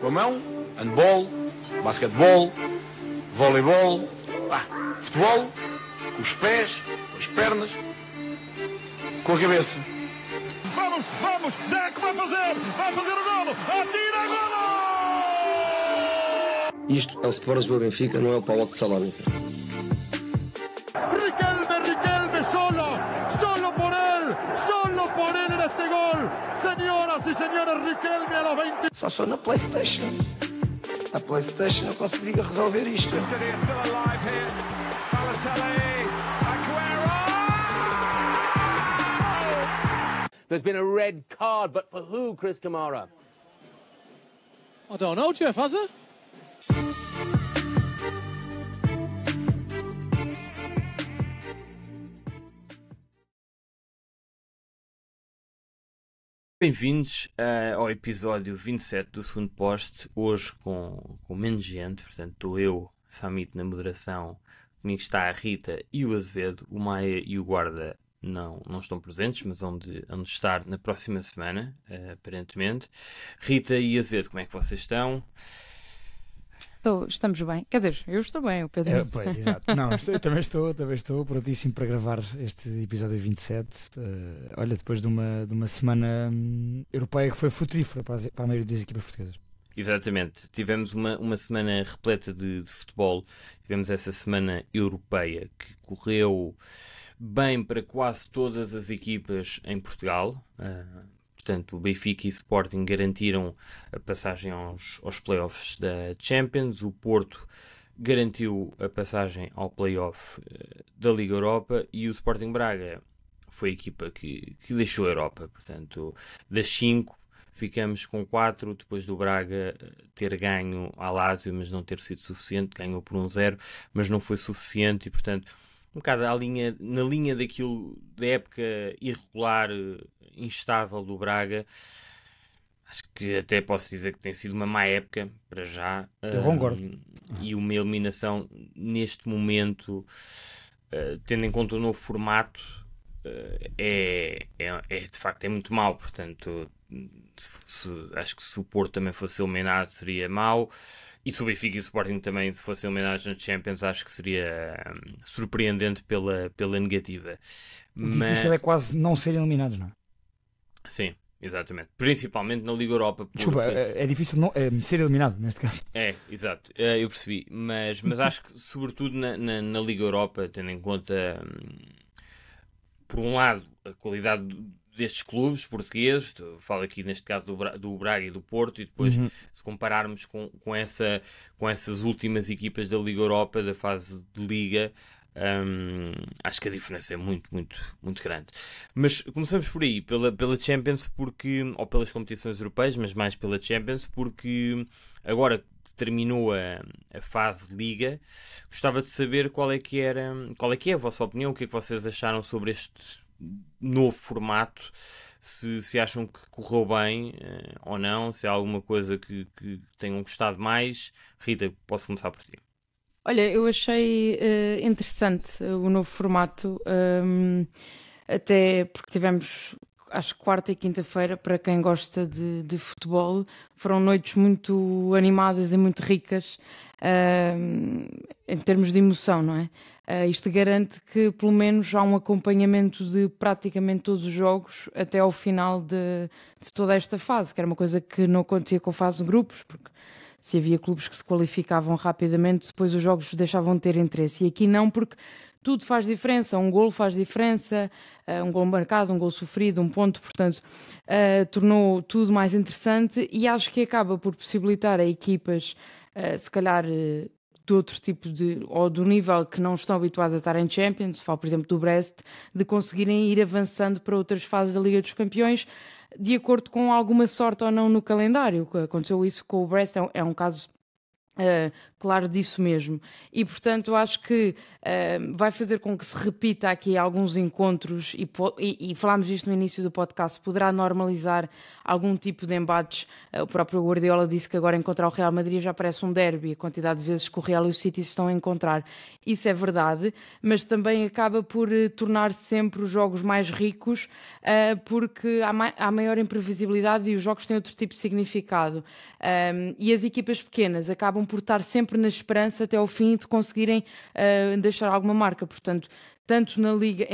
Com a mão, handball, basquetebol, voleibol, futebol, com os pés, com as pernas, com a cabeça. Vamos, Deco vai fazer o golo, atira, golo! Isto é o Sport Lisboa Benfica, não é o PAOK de Salónica. Riquelme, solo por él en este gol. Señoras y señores, Riquelme a los 20. Só na PlayStation. A PlayStation não conseguia resolver isto. There's been a red card, but for who, Chris Kamara? I don't know, Jeff, has it? Bem-vindos ao episódio 27 do segundo poste, hoje com menos gente, portanto estou eu, Samit, na moderação, comigo está a Rita e o Azevedo, o Maia e o Guarda não estão presentes, mas vão de estar na próxima semana, aparentemente. Rita e Azevedo, como é que vocês estão? Estamos bem, quer dizer, eu estou bem, o Pedro não Pois, exato. Não, eu também estou prontíssimo para gravar este episódio 27. Olha, depois de uma semana europeia que foi frutífera para a maioria das equipas portuguesas. Exatamente, tivemos uma semana repleta de futebol, tivemos essa semana europeia que correu bem para quase todas as equipas em Portugal. Portanto, o Benfica e o Sporting garantiram a passagem aos playoffs da Champions. O Porto garantiu a passagem ao playoff da Liga Europa. E o Sporting Braga foi a equipa que deixou a Europa. Portanto, das 5, ficamos com 4. Depois do Braga ter ganho à Lazio, mas não ter sido suficiente. Ganhou por 1-0, mas não foi suficiente. E, portanto, um bocado na linha daquilo da época irregular, instável do Braga. Acho que até posso dizer que tem sido uma má época para já. Eu concordo. E uma eliminação neste momento, tendo em conta o novo formato, de facto é muito mau. Portanto, acho que se o Porto também fosse eliminado seria mau. E se o Benfica e o Sporting também fossem eliminados na Champions, acho que seria surpreendente pela negativa. O difícil é quase não serem eliminados, não é? Sim, exatamente. Principalmente na Liga Europa. Desculpa, é difícil ser eliminado, neste caso. É, exato. Eu percebi. Mas acho que, sobretudo na Liga Europa, tendo em conta, por um lado, a qualidade destes clubes portugueses, falo aqui neste caso do Braga e do Porto, e depois se compararmos com essas últimas equipas da Liga Europa, da fase de Liga, acho que a diferença é muito, muito, muito grande. Mas começamos por aí, pela Champions, ou pelas competições europeias, mas mais pela Champions, porque agora que terminou a fase de Liga, gostava de saber qual é que é a vossa opinião, o que é que vocês acharam sobre este novo formato, se acham que correu bem ou não, se há alguma coisa que tenham gostado mais. Rita, posso começar por ti. Olha, eu achei interessante o novo formato, até porque tivemos, acho que quarta e quinta-feira, para quem gosta de futebol, foram noites muito animadas e muito ricas em termos de emoção, não é? Isto garante que pelo menos há um acompanhamento de praticamente todos os jogos até ao final de toda esta fase, que era uma coisa que não acontecia com a fase de grupos, porque se havia clubes que se qualificavam rapidamente, depois os jogos deixavam de ter interesse. E aqui não, porque tudo faz diferença, um golo faz diferença, um golo marcado, um golo sofrido, um ponto, portanto, tornou tudo mais interessante e acho que acaba por possibilitar a equipas, se calhar de outro tipo ou do nível que não estão habituados a estar em Champions, falo por exemplo do Brest, de conseguirem ir avançando para outras fases da Liga dos Campeões, de acordo com alguma sorte ou não no calendário. Aconteceu isso com o Brest, é um caso claro disso mesmo. E, portanto, eu acho que vai fazer com que se repita aqui alguns encontros e falámos disto no início do podcast, poderá normalizar algum tipo de embates. O próprio Guardiola disse que agora encontrar o Real Madrid já parece um derby, a quantidade de vezes que o Real e o City se estão a encontrar. Isso é verdade, mas também acaba por tornar sempre os jogos mais ricos, porque há maior imprevisibilidade e os jogos têm outro tipo de significado. E as equipas pequenas acabam por estar sempre na esperança até ao fim de conseguirem deixar alguma marca. Portanto, tanto na Liga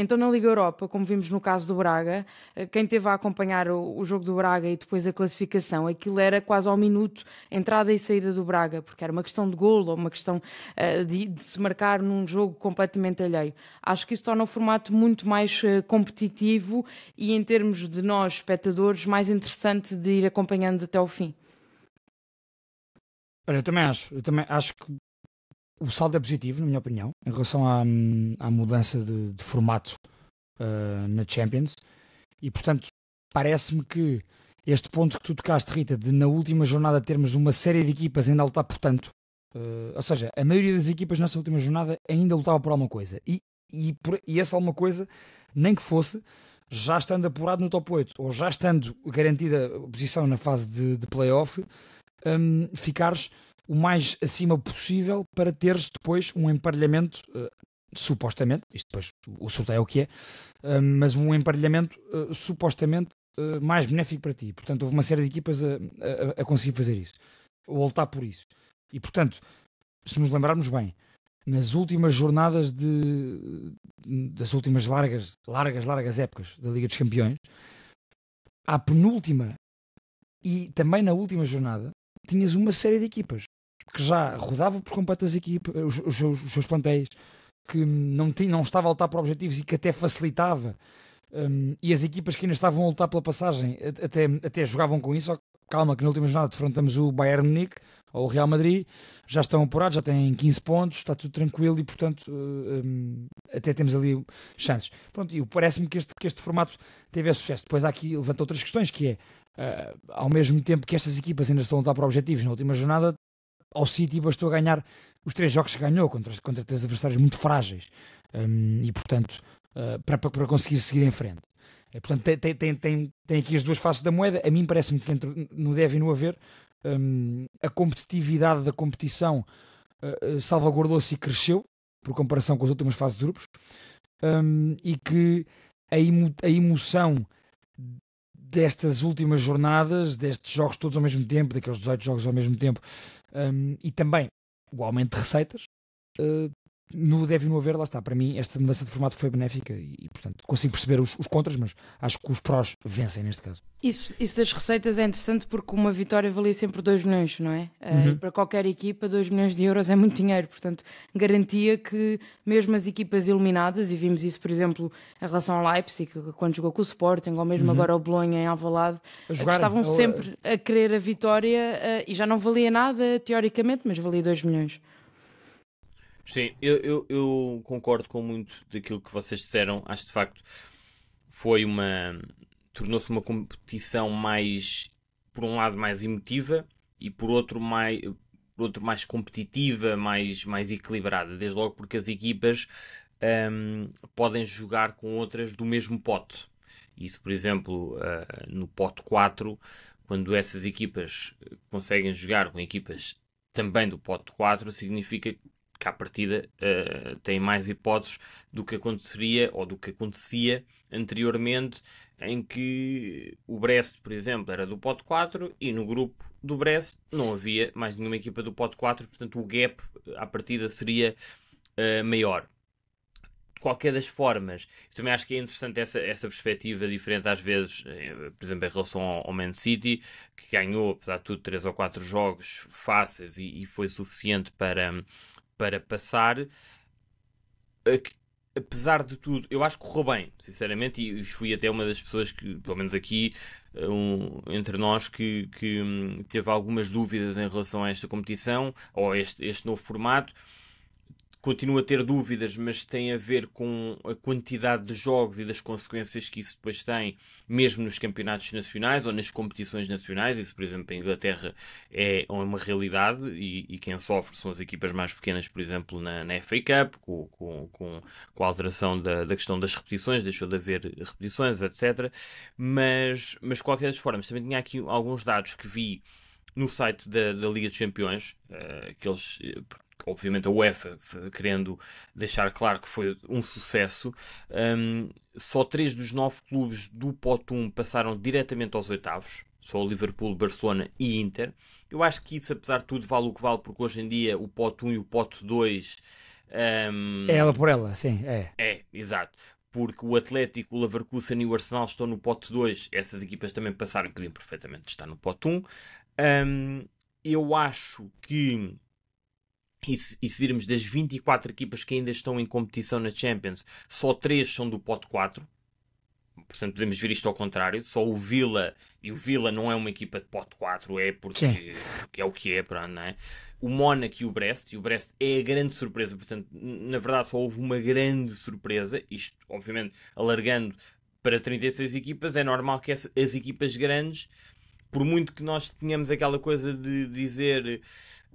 Europa, como vimos no caso do Braga, quem esteve a acompanhar o jogo do Braga e depois a classificação, aquilo era quase ao minuto, entrada e saída do Braga, porque era uma questão de golo ou uma questão de se marcar num jogo completamente alheio. Acho que isso torna o formato muito mais competitivo e, em termos de nós, espectadores, mais interessante de ir acompanhando até ao fim. Olha, eu também acho que o saldo é positivo, na minha opinião, em relação à mudança de formato na Champions. E, portanto, parece-me que este ponto que tu tocaste, Rita, de na última jornada termos uma série de equipas ainda a lutar por tanto, ou seja, a maioria das equipas nessa última jornada ainda lutava por alguma coisa. E essa alguma coisa, nem que fosse, já estando apurado no top 8, ou já estando garantida a posição na fase de play-off, ficares o mais acima possível para teres depois um emparelhamento, supostamente, isto depois o sorteio é o que é, mas um emparelhamento supostamente mais benéfico para ti. Portanto, houve uma série de equipas a conseguir fazer isso, ou a lutar por isso. E, portanto, se nos lembrarmos bem, nas últimas jornadas das últimas largas épocas da Liga dos Campeões, à penúltima e também na última jornada, tinhas uma série de equipas que já rodavam por completas equipas, os seus plantéis, que não estavam a lutar por objetivos e que até facilitava, e as equipas que ainda estavam a lutar pela passagem até jogavam com isso. Calma, que na última jornada defrontamos o Bayern Munique ou o Real Madrid, já estão apurados, já têm 15 pontos, está tudo tranquilo e, portanto, até temos ali chances. Pronto, e parece-me que este formato teve sucesso. Depois há aqui, levanta outras questões, que é, ao mesmo tempo que estas equipas ainda estão a lutar por objetivos na última jornada, ao City bastou ganhar os 3 jogos que ganhou contra 3 adversários muito frágeis, e, portanto, para conseguir seguir em frente. Portanto, tem aqui as duas faces da moeda. A mim parece-me que entre no deve e no haver, a competitividade da competição salvaguardou-se e cresceu por comparação com as últimas fases de grupos, e que a emoção destas últimas jornadas, destes jogos todos ao mesmo tempo, daqueles 18 jogos ao mesmo tempo, e também o aumento de receitas, no deve e no haver, lá está. Para mim, esta mudança de formato foi benéfica e portanto, consigo perceber os contras, mas acho que os prós vencem neste caso. Isso das receitas é interessante porque uma vitória valia sempre 2 milhões, não é? E para qualquer equipa, 2 milhões de euros é muito dinheiro. Portanto, garantia que mesmo as equipas eliminadas, e vimos isso, por exemplo, em relação ao Leipzig, quando jogou com o Sporting, ou mesmo agora o Bolonha em Alvalade, estavam sempre a querer a vitória, e já não valia nada, teoricamente, mas valia 2 milhões. Sim, eu concordo com muito daquilo que vocês disseram. Acho que de facto tornou-se uma competição mais, por um lado, mais emotiva e por outro mais competitiva, mais equilibrada. Desde logo porque as equipas podem jogar com outras do mesmo pote. Isso, por exemplo, no pote 4, quando essas equipas conseguem jogar com equipas também do pote 4, significa que à partida têm mais hipóteses do que aconteceria ou do que acontecia anteriormente, em que o Brest, por exemplo, era do pote 4 e no grupo do Brest não havia mais nenhuma equipa do pote 4, portanto o gap à partida seria maior. De qualquer das formas, eu também acho que é interessante essa perspectiva diferente às vezes, por exemplo, em relação ao Man City, que ganhou, apesar de tudo, 3 ou 4 jogos fáceis e foi suficiente para passar. Apesar de tudo, eu acho que correu bem, sinceramente, e fui até uma das pessoas que, pelo menos aqui, entre nós, que teve algumas dúvidas em relação a esta competição, ou a este novo formato. continuo a ter dúvidas, mas tem a ver com a quantidade de jogos e das consequências que isso depois tem, mesmo nos campeonatos nacionais ou nas competições nacionais. Isso, por exemplo, em Inglaterra é uma realidade, e quem sofre são as equipas mais pequenas, por exemplo, na FA Cup, com a alteração da questão das repetições, deixou de haver repetições, etc. Mas de qualquer das formas, também tinha aqui alguns dados que vi no site da Liga dos Campeões, que eles... Obviamente a UEFA querendo deixar claro que foi um sucesso. Só 3 dos 9 clubes do pote 1 passaram diretamente aos oitavos. Só o Liverpool, Barcelona e Inter. Eu acho que isso, apesar de tudo, vale o que vale, porque hoje em dia o pote 1 e o pote 2... É ela por ela, sim. É, exato. Porque o Atlético, o Leverkusen e o Arsenal estão no pote 2. Essas equipas também passaram e podiam perfeitamente estar no pote 1. Eu acho que... E se virmos das 24 equipas que ainda estão em competição na Champions, só 3 são do pote 4. Portanto, podemos ver isto ao contrário. Só o Villa, e o Villa não é uma equipa de pote 4, é porque é o que é, não é? O Mónaco e o Brest é a grande surpresa. Portanto, na verdade, só houve uma grande surpresa. Isto, obviamente, alargando para 36 equipas, é normal que as equipas grandes, por muito que nós tenhamos aquela coisa de dizer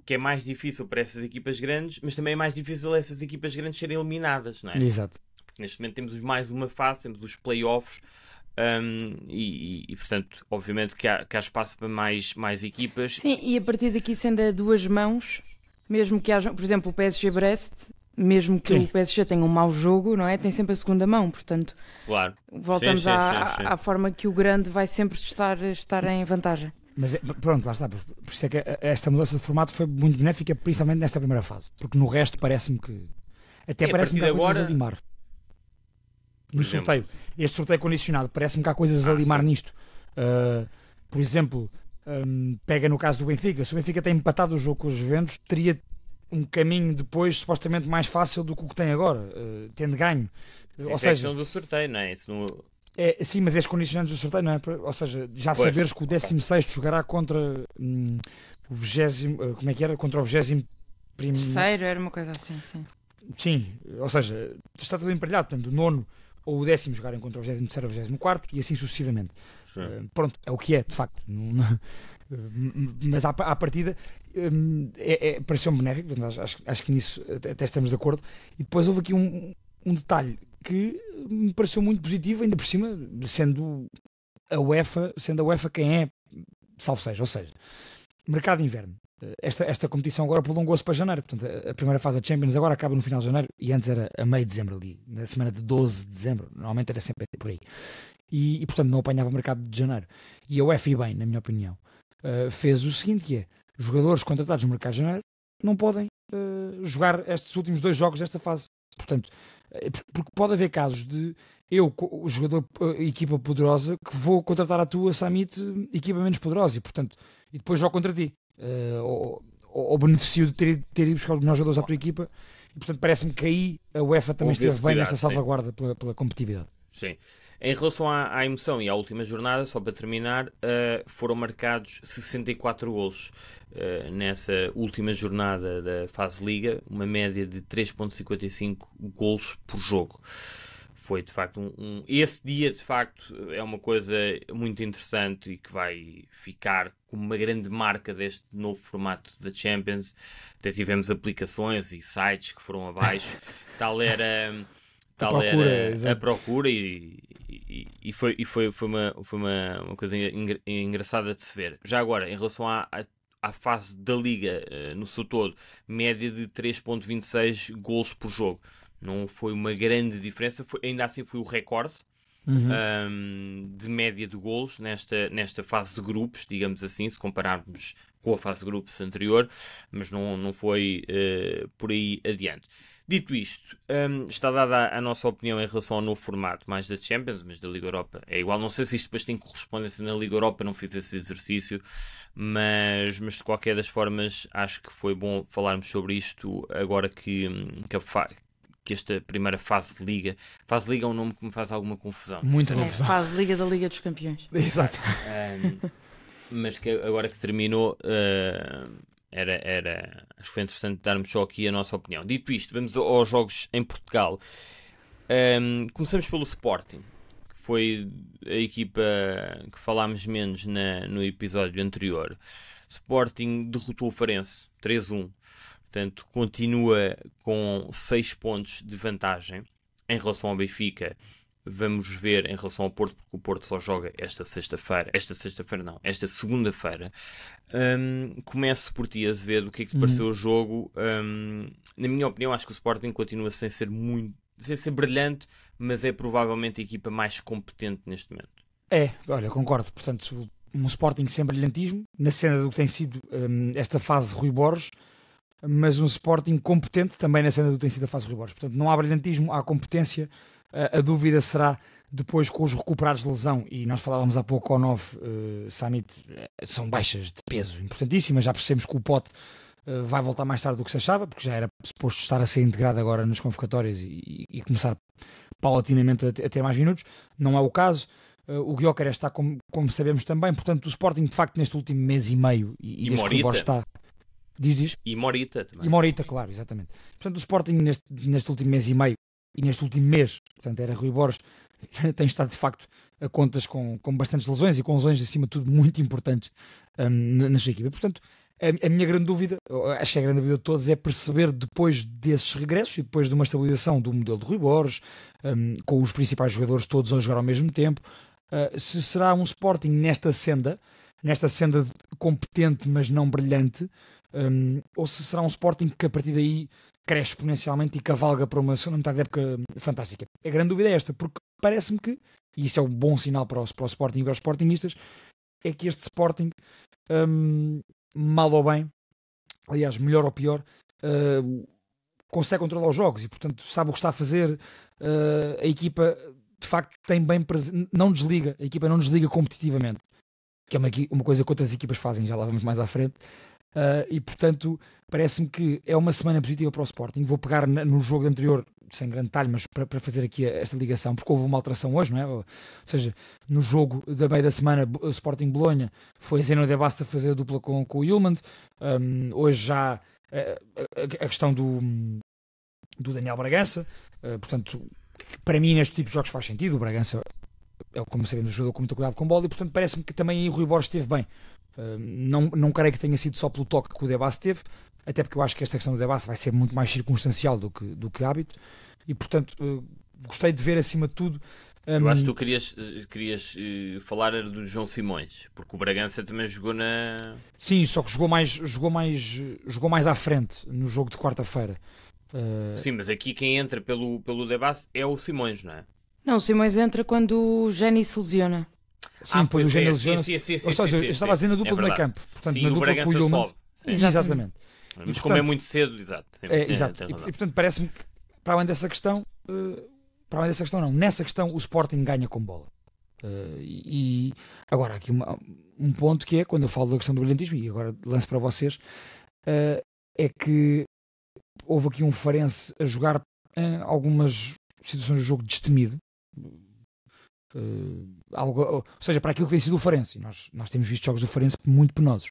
que é mais difícil para essas equipas grandes, mas também é mais difícil essas equipas grandes serem eliminadas, não é? Exato. Porque neste momento temos mais uma fase, temos os play-offs, e portanto, obviamente que há espaço para mais equipas. Sim, e a partir daqui, sendo a 2 mãos, mesmo que haja, por exemplo, o PSG-Brest, mesmo que o PSG tenha um mau jogo, não é? Tem sempre a segunda mão, portanto, claro. Voltamos à forma que o grande vai sempre estar em vantagem. Mas pronto, lá está. Por isso é que esta mudança de formato foi muito benéfica, principalmente nesta primeira fase. Porque no resto parece-me que... Até parece-me que há coisas a limar. No sorteio. Este sorteio condicionado, parece-me que há coisas a limar nisto. Por exemplo, pega no caso do Benfica. Se o Benfica tem empatado o jogo com os Juventus, teria um caminho depois supostamente mais fácil do que o que tem agora, tendo ganho. Ou seja, é questão do sorteio, não é? Isso não... Sim, mas és condicionantes do sorteio, não é? Ou seja, já saberes que o 16º jogará contra o 20º, como é que era? Contra o 21º. Terceiro, era uma coisa assim, sim. Sim, ou seja, está tudo emparelhado, portanto, o 9º ou o 10º jogarem contra o 23º ou o 24º e assim sucessivamente. Pronto, é o que é, de facto. Mas à partida pareceu-me benéfico, acho que nisso até estamos de acordo. E depois houve aqui um detalhe que me pareceu muito positivo, ainda por cima, sendo a UEFA quem é, salvo seja, ou seja, mercado de inverno. Esta competição agora prolongou-se para janeiro, portanto a primeira fase da Champions agora acaba no final de janeiro e antes era a meio de dezembro ali, na semana de 12 de dezembro, normalmente era sempre por aí. E portanto não apanhava o mercado de janeiro. E a UEFA, e bem, na minha opinião, fez o seguinte, que é, jogadores contratados no mercado de janeiro não podem jogar estes últimos 2 jogos desta fase. Portanto, porque pode haver casos de o jogador, equipa poderosa, que vou contratar a tua Summit, equipa menos poderosa, e depois jogo contra ti. Ou beneficio de ter ido buscar os melhores jogadores à tua equipa, e portanto parece-me que aí a UEFA também esteve bem nesta salvaguarda pela competitividade. Sim. Em relação à emoção e à última jornada, só para terminar, foram marcados 64 golos nessa última jornada da fase Liga, uma média de 3.55 golos por jogo. Foi de facto esse dia de facto é uma coisa muito interessante e que vai ficar como uma grande marca deste novo formato da Champions. Até tivemos aplicações e sites que foram abaixo. Tal era a procura e foi uma coisa engraçada de se ver. Já agora, em relação à fase da Liga no seu todo, média de 3.26 golos por jogo. Não foi uma grande diferença, ainda assim foi o recorde de média de golos nesta fase de grupos, digamos assim, se compararmos com a fase de grupos anterior, mas não foi por aí adiante. Dito isto, está dada a nossa opinião em relação ao novo formato, mais da Champions, mas da Liga Europa é igual. Não sei se isto depois tem correspondência na Liga Europa, não fiz esse exercício, mas de qualquer das formas acho que foi bom falarmos sobre isto agora que esta primeira fase de Liga. Fase de Liga é um nome que me faz alguma confusão. Muita confusão. Fase de Liga da Liga dos Campeões. Exato. Mas que agora que terminou, acho que foi interessante darmos só aqui a nossa opinião. Dito isto, vamos aos jogos em Portugal. Começamos pelo Sporting, que foi a equipa que falámos menos no episódio anterior. Sporting derrotou o Farense 3-1, portanto continua com 6 pontos de vantagem em relação ao Benfica. Vamos ver em relação ao Porto, porque o Porto só joga esta segunda-feira. Começo por ti, Azevedo. O que é que te pareceu o jogo? Na minha opinião, acho que o Sporting continua sem ser brilhante, mas é provavelmente a equipa mais competente neste momento. Olha, concordo. Portanto, um Sporting sem brilhantismo, na cena do que tem sido esta fase Rui Borges, mas um Sporting competente também na cena do que tem sido a fase Rui Borges. Portanto, não há brilhantismo, há competência. A dúvida será depois com os recuperados de lesão, e nós falávamos há pouco ao 9, Samit, são baixas de peso importantíssimas. Já percebemos que o Pote vai voltar mais tarde do que se achava, porque já era suposto estar a ser integrado agora nas convocatórias e começar paulatinamente a ter mais minutos. Não é o caso. O Gyökeres está, como sabemos também. Portanto, o Sporting, de facto, neste último mês e meio, e desde que o Rui Borges está... Diz. E Morita também. E Morita, claro, exatamente. Portanto, o Sporting neste último mês e meio e neste último mês, portanto, era Rui Borges, tem estado de facto a contas com bastantes lesões, e com lesões acima de tudo muito importantes na sua equipa. Portanto, a minha grande dúvida, acho que a grande dúvida de todos, é perceber depois desses regressos e depois de uma estabilização do modelo de Rui Borges, com os principais jogadores todos a jogar ao mesmo tempo, se será um Sporting nesta senda competente mas não brilhante, ou se será um Sporting que a partir daí cresce exponencialmente e cavalga para uma segunda metade de época fantástica. A grande dúvida é esta, porque parece-me que, e isso é um bom sinal para o Sporting e para os Sportingistas, é que este Sporting, mal ou bem, aliás, melhor ou pior, consegue controlar os jogos e, portanto, sabe o que está a fazer. A equipa, de facto, tem bem não desliga, a equipa não desliga competitivamente, que é uma coisa que outras equipas fazem, já lá vamos mais à frente. E portanto parece-me que é uma semana positiva para o Sporting. Vou pegar no jogo anterior sem grande detalhe, mas para fazer aqui esta ligação, porque houve uma alteração hoje, não é? Ou seja, no jogo da meia da semana, o Sporting Bolonha, foi Zeno de Basta fazer a dupla com o Yulman. Hoje já a questão do Daniel Bragança, portanto, para mim neste tipo de jogos faz sentido. O Bragança, como sabemos, jogador com muito cuidado com bola, e portanto parece-me que também aí o Rui Borges esteve bem. Não creio que tenha sido só pelo toque que o Debassa teve, até porque eu acho que esta questão do Debassa vai ser muito mais circunstancial do que hábito, e portanto gostei de ver acima de tudo. Eu acho que tu querias falar do João Simões, porque o Bragança também jogou na... Sim, só que jogou mais à frente no jogo de quarta-feira. Sim, mas aqui quem entra pelo Debassa é o Simões, não é? Não, o Simões entra quando o Geni se lesiona. Sim, depois o Gênero lesiona. Sim, eu estava a dizer na dupla do meio campo. Portanto, sim, na o dupla Bragança com o Yulman. sobe. Exatamente. Mas portanto, como é muito cedo, exato. Exato. E portanto parece-me que para além dessa questão, nessa questão o Sporting ganha com bola. E agora aqui um ponto que é, quando eu falo da questão do brilhantismo, e agora lanço para vocês, é que houve aqui um Farense a jogar algumas situações do jogo destemido. Ou seja, para aquilo que tem sido o Farense, nós temos visto jogos do Farense muito penosos,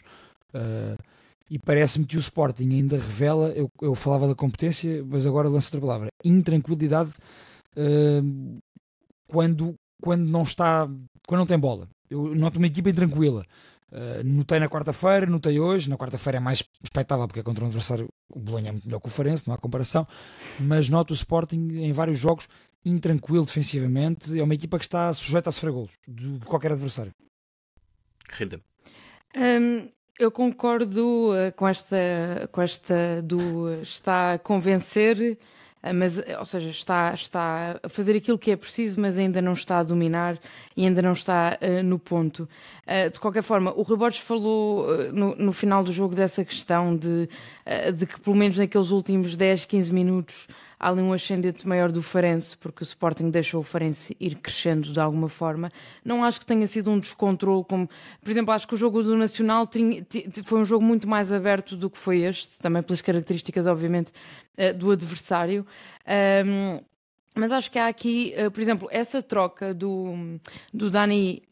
e parece-me que o Sporting ainda revela, eu falava da competência, mas agora lanço outra palavra, intranquilidade, quando não tem bola. Eu noto uma equipa intranquila. Notei na quarta-feira, notei hoje. Na quarta-feira é mais expectável porque é contra um adversário, o Bolonha é muito melhor que o Farense, não há comparação, mas noto o Sporting em vários jogos intranquilo defensivamente. É uma equipa que está sujeita a sofrer golos de qualquer adversário. Rita. Eu concordo com esta do está a convencer, mas, ou seja, está a fazer aquilo que é preciso, mas ainda não está a dominar e ainda não está no ponto. De qualquer forma, o Rui Borges falou no final do jogo dessa questão de que pelo menos naqueles últimos 10, 15 minutos há ali um ascendente maior do Farense, porque o Sporting deixou o Farense ir crescendo de alguma forma. Não acho que tenha sido um descontrole, como, por exemplo, acho que o jogo do Nacional foi um jogo muito mais aberto do que foi este, também pelas características, obviamente, do adversário. Mas acho que há aqui, por exemplo, essa troca do Dani,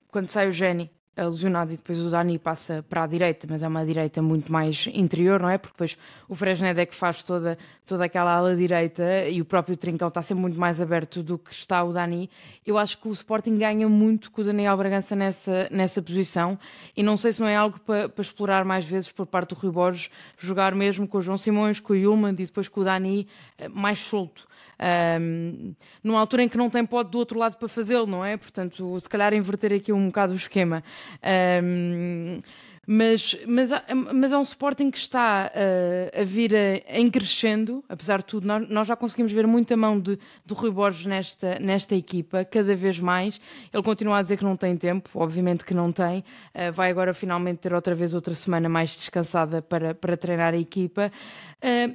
quando sai o Geni lesionado e depois o Dani passa para a direita, mas é uma direita muito mais interior, não é? Porque depois o Fresneda é que faz toda aquela ala direita e o próprio Trincão está sempre muito mais aberto do que está o Dani. Eu acho que o Sporting ganha muito com o Daniel Bragança nessa posição e não sei se não é algo para explorar mais vezes por parte do Rui Borges, jogar mesmo com o João Simões, com o Yulman e depois com o Dani mais solto. Numa altura em que não tem pode do outro lado para fazê-lo, não é? Portanto, se calhar inverter aqui um bocado o esquema. Mas é um Sporting que está a vir em crescendo, apesar de tudo. Nós já conseguimos ver muita mão do Rui Borges nesta equipa, cada vez mais. Ele continua a dizer que não tem tempo, obviamente que não tem. Vai agora finalmente ter outra vez outra semana mais descansada para treinar a equipa.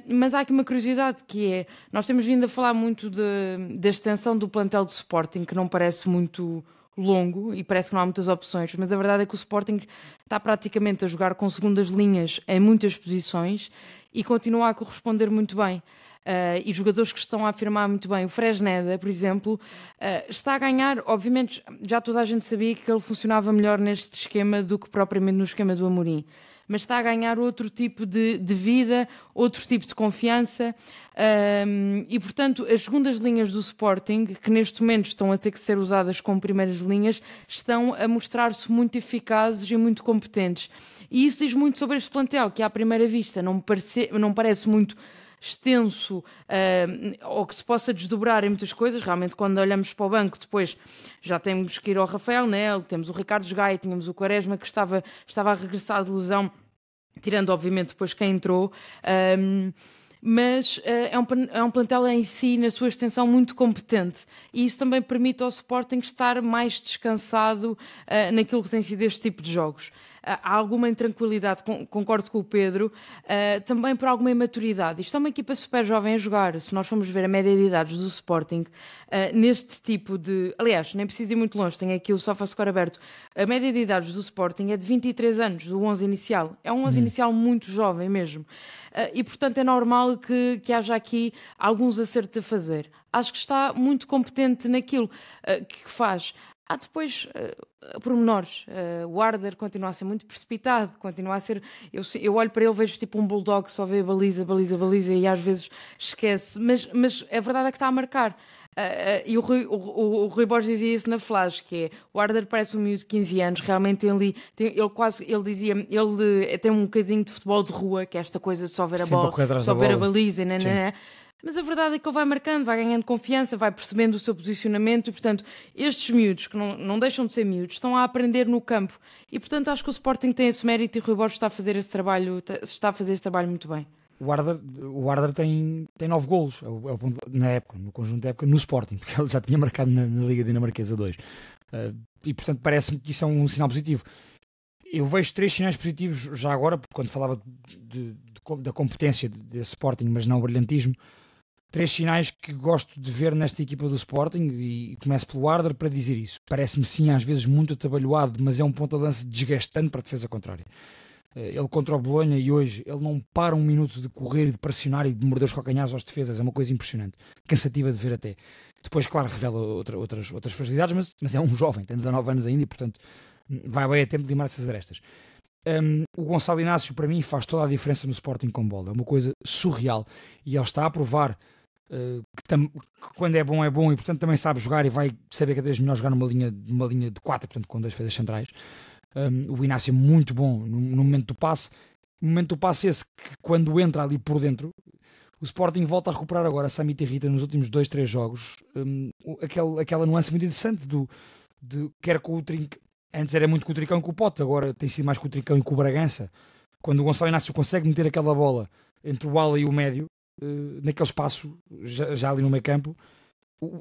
Mas há aqui uma curiosidade que é, nós temos vindo a falar muito da extensão do plantel do Sporting, que não parece muito longo e parece que não há muitas opções, mas a verdade é que o Sporting está praticamente a jogar com segundas linhas em muitas posições e continua a corresponder muito bem. E jogadores que estão a afirmar muito bem. O Fresneda, por exemplo, está a ganhar, obviamente já toda a gente sabia que ele funcionava melhor neste esquema do que propriamente no esquema do Amorim, mas está a ganhar outro tipo de vida, outro tipo de confiança, e portanto as segundas linhas do Sporting, que neste momento estão a ter que ser usadas como primeiras linhas, estão a mostrar-se muito eficazes e muito competentes. E isso diz muito sobre este plantel, que à primeira vista não parece muito extenso, ou que se possa desdobrar em muitas coisas. Realmente, quando olhamos para o banco, depois já temos que ir ao Rafael Nel, temos o Ricardo Gaia, tínhamos o Quaresma que estava a regressar de lesão, tirando obviamente depois quem entrou, mas é um plantel em si, na sua extensão, muito competente, e isso também permite ao Sporting estar mais descansado naquilo que tem sido este tipo de jogos. Há alguma intranquilidade, concordo com o Pedro, também por alguma imaturidade. Isto é uma equipa super jovem a jogar. Se nós formos ver a média de idades do Sporting, neste tipo de... Aliás, nem preciso ir muito longe, tenho aqui o SofaScore aberto. A média de idades do Sporting é de 23 anos, do 11 inicial. É um 11 inicial muito jovem mesmo. E, portanto, é normal que haja aqui alguns acertos a fazer. Acho que está muito competente naquilo que faz. Há depois pormenores. O Arder continua a ser muito precipitado, continua a ser... Eu olho para ele, vejo tipo um bulldog, só vê baliza e às vezes esquece. Mas a verdade é que está a marcar. E o Rui Borges dizia isso na Flash, que é, o Arder parece um miúdo de 15 anos, realmente ele dizia, ele tem um bocadinho de futebol de rua, que é esta coisa de só ver a bola, só ver a baliza, né? Mas a verdade é que ele vai marcando, vai ganhando confiança, vai percebendo o seu posicionamento e, portanto, estes miúdos, que não deixam de ser miúdos, estão a aprender no campo. E, portanto, acho que o Sporting tem esse mérito e o Rui Borges está a fazer esse trabalho muito bem. O Arder tem 9 golos na época, no conjunto da época, no Sporting, porque ele já tinha marcado na Liga Dinamarquesa 2. E, portanto, parece-me que isso é um sinal positivo. Eu vejo 3 sinais positivos já agora, porque quando falava da competência desse Sporting, mas não o brilhantismo, 3 sinais que gosto de ver nesta equipa do Sporting, e começo pelo Arder para dizer isso. Parece-me sim, às vezes, muito atabalhoado, mas é um ponto de lança desgastante para a defesa contrária. Ele contra o Bolonha e hoje, ele não para um minuto de correr e de pressionar e de morder os calcanhares aos defesas. É uma coisa impressionante, cansativa de ver até. Depois, claro, revela outras facilidades, mas é um jovem, tem 19 anos ainda e, portanto, vai bem a tempo de limar essas arestas. O Gonçalo Inácio, para mim, faz toda a diferença no Sporting com bola. É uma coisa surreal. E ele está a provar que quando é bom e, portanto, também sabe jogar e vai saber cada vez melhor jogar numa linha de 4, portanto, com 2 defesas centrais. O Inácio é muito bom no momento do passe. No momento do passe esse que, quando entra ali por dentro, o Sporting volta a recuperar agora Samit e Rita nos últimos 2-3 jogos. Aquela nuance muito interessante quer com o Trincão. Antes era muito com o Trincão e com o Pote, agora tem sido mais com o Trincão e com o Bragança. Quando o Gonçalo Inácio consegue meter aquela bola entre o ala e o médio, naquele espaço, já ali no meio campo,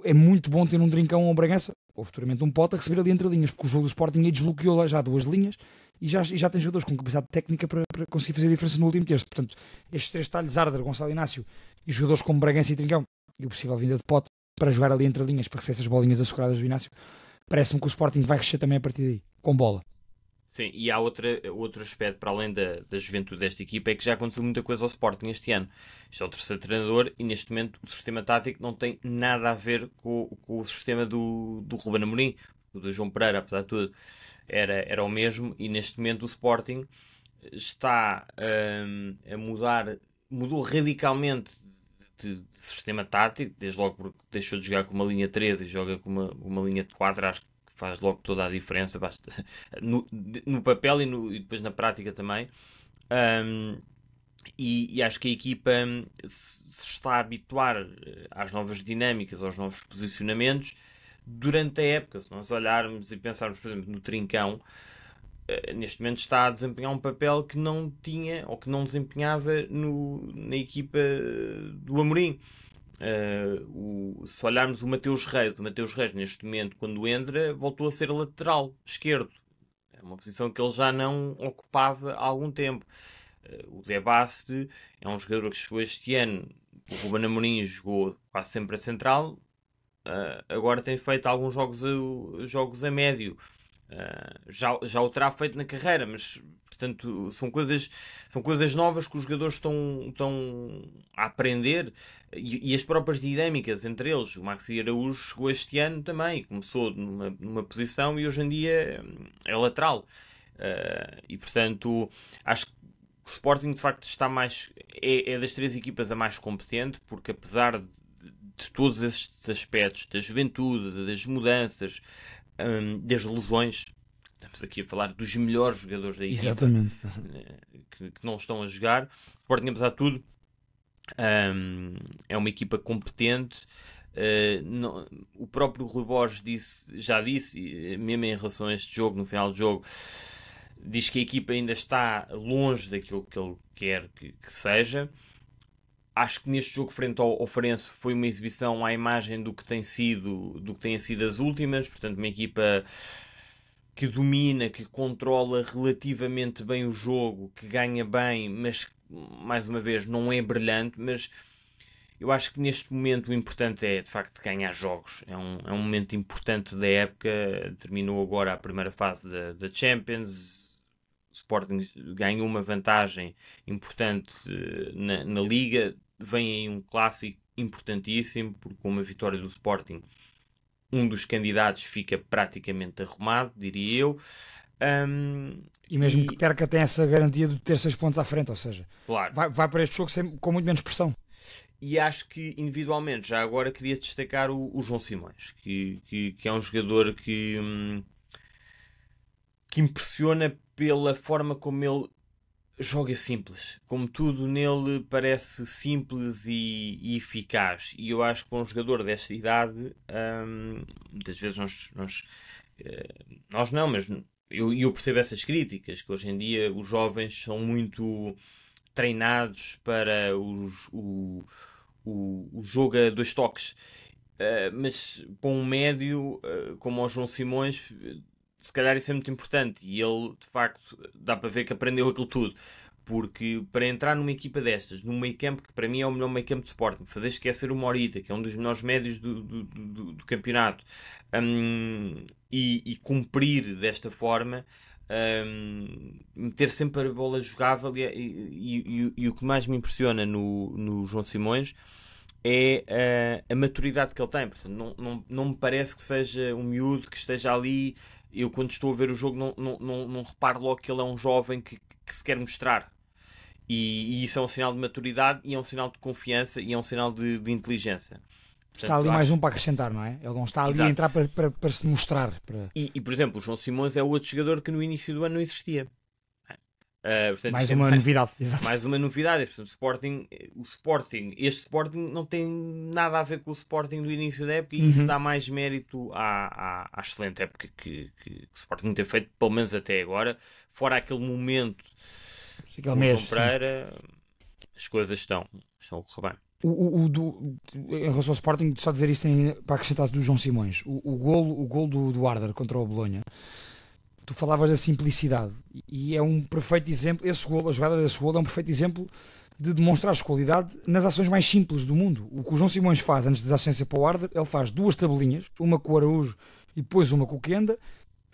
é muito bom ter um Trincão ou um Bragança, ou futuramente um Pote, a receber ali entre linhas, porque o jogo do Sporting aí desbloqueou já 2 linhas e já tem jogadores com capacidade técnica para conseguir fazer a diferença no último terço. Portanto, estes 3 detalhes, Arder, Gonçalo Inácio e jogadores como Bragança e Trincão, e o possível vinda de Pote para jogar ali entre linhas, para receber essas bolinhas açucaradas do Inácio, parece-me que o Sporting vai crescer também a partir daí, com bola. Sim, e há outro aspecto para além da juventude desta equipa, é que já aconteceu muita coisa ao Sporting este ano. Isto é o terceiro treinador e neste momento o sistema tático não tem nada a ver com o sistema do Ruben Amorim, do João Pereira, apesar de tudo. era o mesmo, e neste momento o Sporting está a mudou radicalmente de sistema tático, desde logo porque deixou de jogar com uma linha 13 e joga com uma linha de 4, acho que faz logo toda a diferença, basta, no papel e depois na prática também. E acho que a equipa se está a habituar às novas dinâmicas, aos novos posicionamentos durante a época. Se nós olharmos e pensarmos, por exemplo, no Trincão, neste momento está a desempenhar um papel que não tinha ou que não desempenhava na equipa do Amorim. Se olharmos o Mateus Reis neste momento, quando entra, voltou a ser lateral esquerdo. É uma posição que ele já não ocupava há algum tempo. O De Bast é um jogador que chegou este ano. O Ruben Amorim jogou quase sempre a central. Agora tem feito alguns jogos a médio. Já o terá feito na carreira, mas portanto são coisas novas que os jogadores estão a aprender, e as próprias dinâmicas entre eles. O Maxi Araújo chegou este ano também, começou numa posição e hoje em dia é lateral, e portanto acho que o Sporting de facto está mais, é das três equipas a mais competente, porque apesar de todos estes aspectos, da juventude, das mudanças, das lesões, estamos aqui a falar dos melhores jogadores da equipa. Exatamente. Que não estão a jogar. O Sporting, apesar de tudo, é uma equipa competente. O próprio Rui Borges já disse, mesmo em relação a este jogo, no final do jogo, diz que a equipa ainda está longe daquilo que ele quer que seja. Acho que neste jogo frente ao Farense foi uma exibição à imagem do que têm sido as últimas. Portanto, uma equipa que domina, que controla relativamente bem o jogo, que ganha bem, mas mais uma vez não é brilhante. Mas eu acho que neste momento o importante é de facto ganhar jogos. É um momento importante da época. Terminou agora a primeira fase da Champions. O Sporting ganhou uma vantagem importante na Liga. Vem aí um clássico importantíssimo, porque com uma vitória do Sporting, um dos candidatos fica praticamente arrumado, diria eu. E mesmo que perca, tem essa garantia de ter 6 pontos à frente, ou seja, claro, vai para este jogo com muito menos pressão. E acho que individualmente, já agora queria destacar o João Simões, que é um jogador que impressiona pela forma como ele joga simples. Como tudo nele parece simples e eficaz. E eu acho que para um jogador desta idade, muitas vezes nós não, mas eu percebo essas críticas, que hoje em dia os jovens são muito treinados para o jogo a 2 toques. Mas para um médio como o João Simões, se calhar isso é muito importante, e ele de facto dá para ver que aprendeu aquilo tudo, porque para entrar numa equipa destas, num meio campo que para mim é o melhor meio campo de Sporting, fazer esquecer o Morita, que é um dos melhores médios do campeonato, e cumprir desta forma, meter sempre a bola jogável, e o que mais me impressiona no João Simões é a maturidade que ele tem. Portanto, não me parece que seja um miúdo que esteja ali. Eu, quando estou a ver o jogo, não reparo logo que ele é um jovem que se quer mostrar. E isso é um sinal de maturidade, e é um sinal de confiança, e é um sinal de inteligência. Portanto, está ali mais um para acrescentar, não é? Ele não está ali a entrar para se mostrar. E, por exemplo, o João Simões é outro jogador que no início do ano não existia. Portanto, mais uma novidade. Exato. Mais uma novidade. Portanto, este Sporting não tem nada a ver com o Sporting do início da época, e isso dá mais mérito à excelente época que o Sporting tem feito, pelo menos até agora. Fora aquele momento com o João Pereira, as coisas estão a correr bem. Em relação ao Sporting, só dizer isto para acrescentar do João Simões, o gol do Arder contra o Bolonha. Tu falavas da simplicidade, e é um perfeito exemplo. A jogada desse gol é um perfeito exemplo de demonstrar a qualidade nas ações mais simples do mundo. O que o João Simões faz antes da assistência para o Arder, ele faz 2 tabelinhas, uma com o Araújo e depois uma com o Kenda,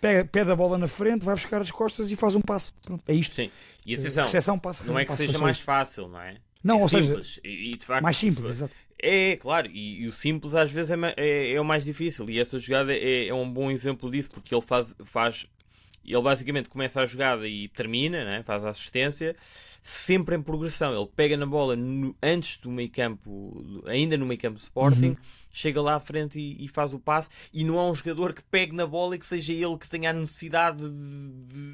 pede a bola na frente, vai buscar as costas e faz um passe. Pronto, é isto. Sim. E atenção, não é que seja mais fácil, não é? Não, ou simples. Seja, e de facto, mais simples, exato. É, claro, e o simples às vezes é o mais difícil, e essa jogada é um bom exemplo disso, porque ele faz ele basicamente começa a jogada e termina, né? Faz a assistência, sempre em progressão. Ele pega na bola antes do meio campo, ainda no meio campo do Sporting, chega lá à frente e faz o passe, e não há um jogador que pegue na bola e que seja ele que tenha a necessidade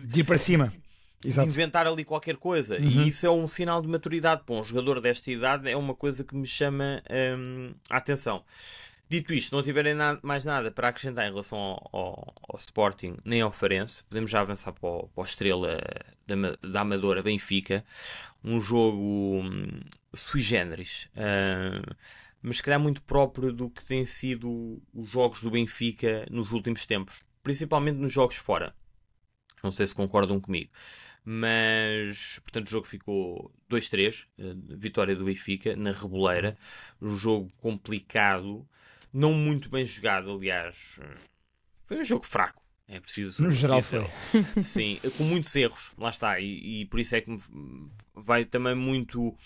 de ir para cima. De inventar ali qualquer coisa. E isso é um sinal de maturidade para um jogador desta idade, é uma coisa que me chama a atenção. Dito isto, não tiverem mais nada para acrescentar em relação ao Sporting nem ao Farense, podemos já avançar para o Estrela da Amadora Benfica, um jogo sui generis, mas se calhar muito próprio do que têm sido os jogos do Benfica nos últimos tempos, principalmente nos jogos fora. Não sei se concordam comigo. Mas, portanto, o jogo ficou 2-3, vitória do Benfica na Reboleira. Um jogo complicado, não muito bem jogado, aliás. Foi um jogo fraco, é preciso. No geral foi. Sim, com muitos erros, lá está. E por isso é que vai também muito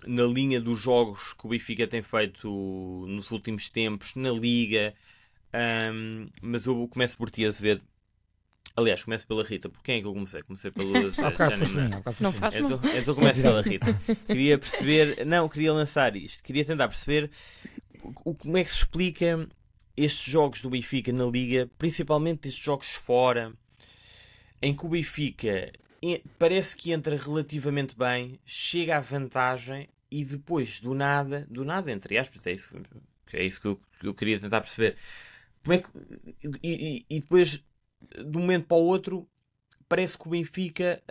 na linha dos jogos que o Benfica tem feito nos últimos tempos, na Liga. Mas eu começo por ti, Azevedo. Aliás, começo pela Rita. Por quem é que eu comecei? Comecei pelo Não faz mal. Então começo pela Rita. Queria perceber... Não, queria lançar isto. Queria tentar perceber como é que se explica estes jogos do Benfica na Liga, principalmente estes jogos fora, em que o Benfica parece que entra relativamente bem, chega à vantagem e depois, do nada, entre aspas, é isso que eu queria tentar perceber. Como é que... E depois... de um momento para o outro, parece que o Benfica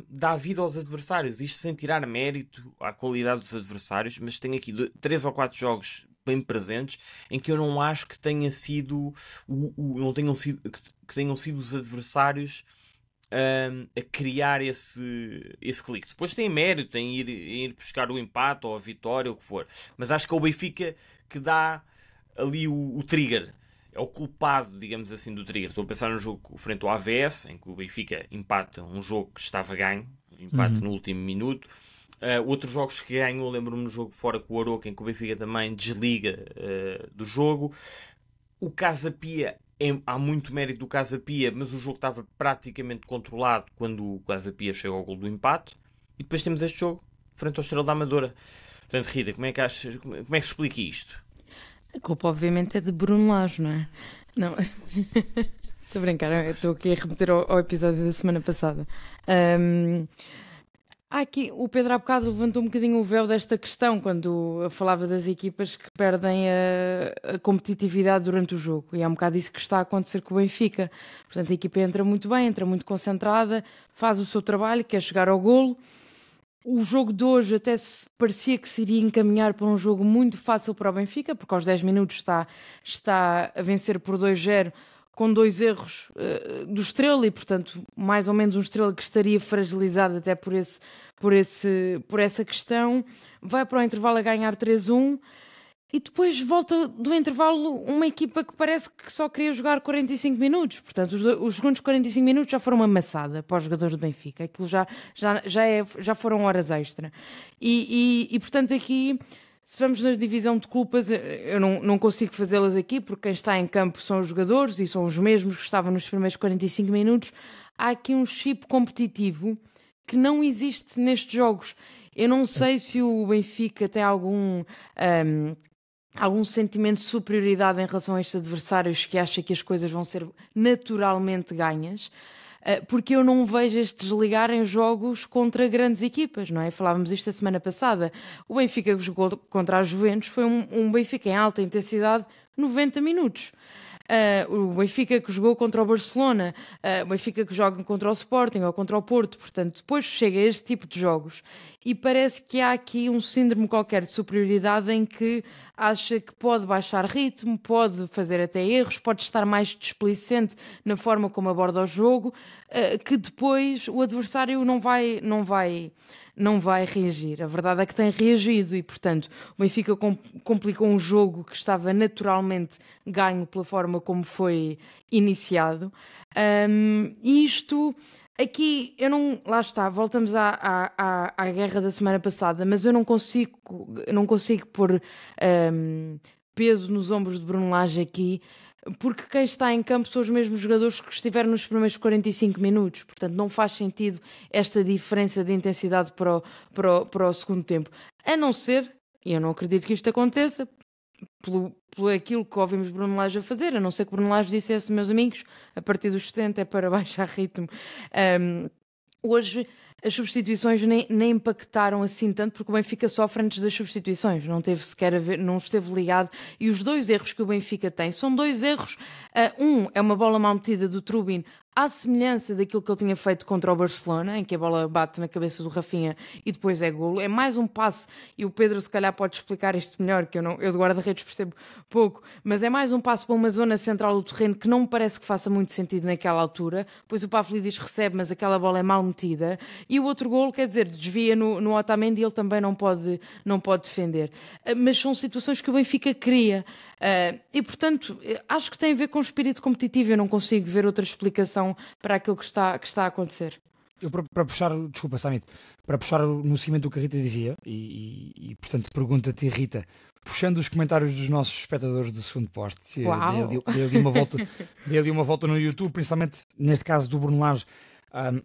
dá vida aos adversários. Isto sem tirar mérito à qualidade dos adversários, mas tem aqui 3 ou 4 jogos bem presentes em que eu não acho que tenha sido, que tenham sido os adversários a criar esse clique. Depois tem mérito em ir buscar o empate ou a vitória, ou o que for. Mas acho que é o Benfica que dá ali o trigger. É o culpado, digamos assim, do trigger. Estou a pensar no jogo frente ao AVS, em que o Benfica empata um jogo que estava ganho, empate no último minuto. Outros jogos que ganham, lembro-me no jogo fora com o Aroca, em que o Benfica também desliga do jogo. O Casa Pia, há muito mérito do Casa Pia, mas o jogo estava praticamente controlado quando o Casa Pia chega ao gol do empate. E depois temos este jogo, frente ao Estrela da Amadora. Portanto, Rita, como é que se explica isto? A culpa, obviamente, é de Bruno Lage, não é? Não. Estou a brincar, estou aqui a remeter ao episódio da semana passada. Aqui, o Pedro há bocado levantou um bocadinho o véu desta questão quando falava das equipas que perdem a competitividade durante o jogo. E é um bocado isso que está a acontecer com o Benfica. Portanto, a equipa entra muito bem, entra muito concentrada, faz o seu trabalho, quer chegar ao golo. O jogo de hoje até parecia que se iria encaminhar para um jogo muito fácil para o Benfica, porque aos 10 minutos está a vencer por 2-0 com 2 erros do Estrela e, portanto, mais ou menos um Estrela que estaria fragilizado até por essa questão. Vai para o intervalo a ganhar 3-1 e depois volta do intervalo uma equipa que parece que só queria jogar 45 minutos. Portanto, os segundos 45 minutos já foram uma amassada para os jogadores do Benfica. Aquilo já foram horas extra. E portanto, aqui, se vamos na divisão de culpas, eu não consigo fazê-las aqui, porque quem está em campo são os jogadores e são os mesmos que estavam nos primeiros 45 minutos. Há aqui um chip competitivo que não existe nestes jogos. Eu não sei se o Benfica tem algum sentimento de superioridade em relação a estes adversários, que acha que as coisas vão ser naturalmente ganhas, porque eu não vejo estes desligarem jogos contra grandes equipas, não é? Falávamos isto a semana passada. O Benfica que jogou contra a Juventus foi um Benfica em alta intensidade 90 minutos. O Benfica que jogou contra o Barcelona, o Benfica que joga contra o Sporting ou contra o Porto, portanto, depois chega a este tipo de jogos e parece que há aqui um síndrome qualquer de superioridade em que acha que pode baixar ritmo, pode fazer até erros, pode estar mais displicente na forma como aborda o jogo, que depois o adversário não vai reagir. A verdade é que tem reagido e, portanto, o Benfica complicou um jogo que estava naturalmente ganho pela forma como foi iniciado. Isto aqui, lá está, voltamos à guerra da semana passada, mas eu não consigo pôr peso nos ombros de Bruno Lage aqui. porque quem está em campo são os mesmos jogadores que estiveram nos primeiros 45 minutos, portanto não faz sentido esta diferença de intensidade para o segundo tempo, a não ser, e eu não acredito que isto aconteça, pelo aquilo que ouvimos Bruno Lage a fazer, a não ser que Bruno Lage dissesse, meus amigos, a partir dos 70 é para baixar ritmo. Hoje as substituições nem impactaram assim tanto, porque o Benfica sofre antes das substituições, não teve sequer não esteve ligado, e os 2 erros que o Benfica tem são 2 erros. Um é uma bola mal metida do Trubin, à semelhança daquilo que ele tinha feito contra o Barcelona, em que a bola bate na cabeça do Rafinha e depois é golo. É mais um passe, e o Pedro se calhar pode explicar isto melhor, que eu de guarda-redes percebo pouco, mas é mais um passe para uma zona central do terreno que não me parece que faça muito sentido naquela altura, pois o Pavlidis recebe, mas aquela bola é mal metida, e o outro golo, quer dizer, desvia no Otamendi e ele também não pode defender. Mas são situações que o Benfica cria, e portanto acho que tem a ver com o espírito competitivo. Eu não consigo ver outra explicação para aquilo que está a acontecer. Eu para puxar, desculpa Samit, para puxar no seguimento do que a Rita dizia, e portanto pergunta-te, Rita, puxando os comentários dos nossos espectadores do segundo post, dei ali uma volta no YouTube, principalmente neste caso do Bruno Lage,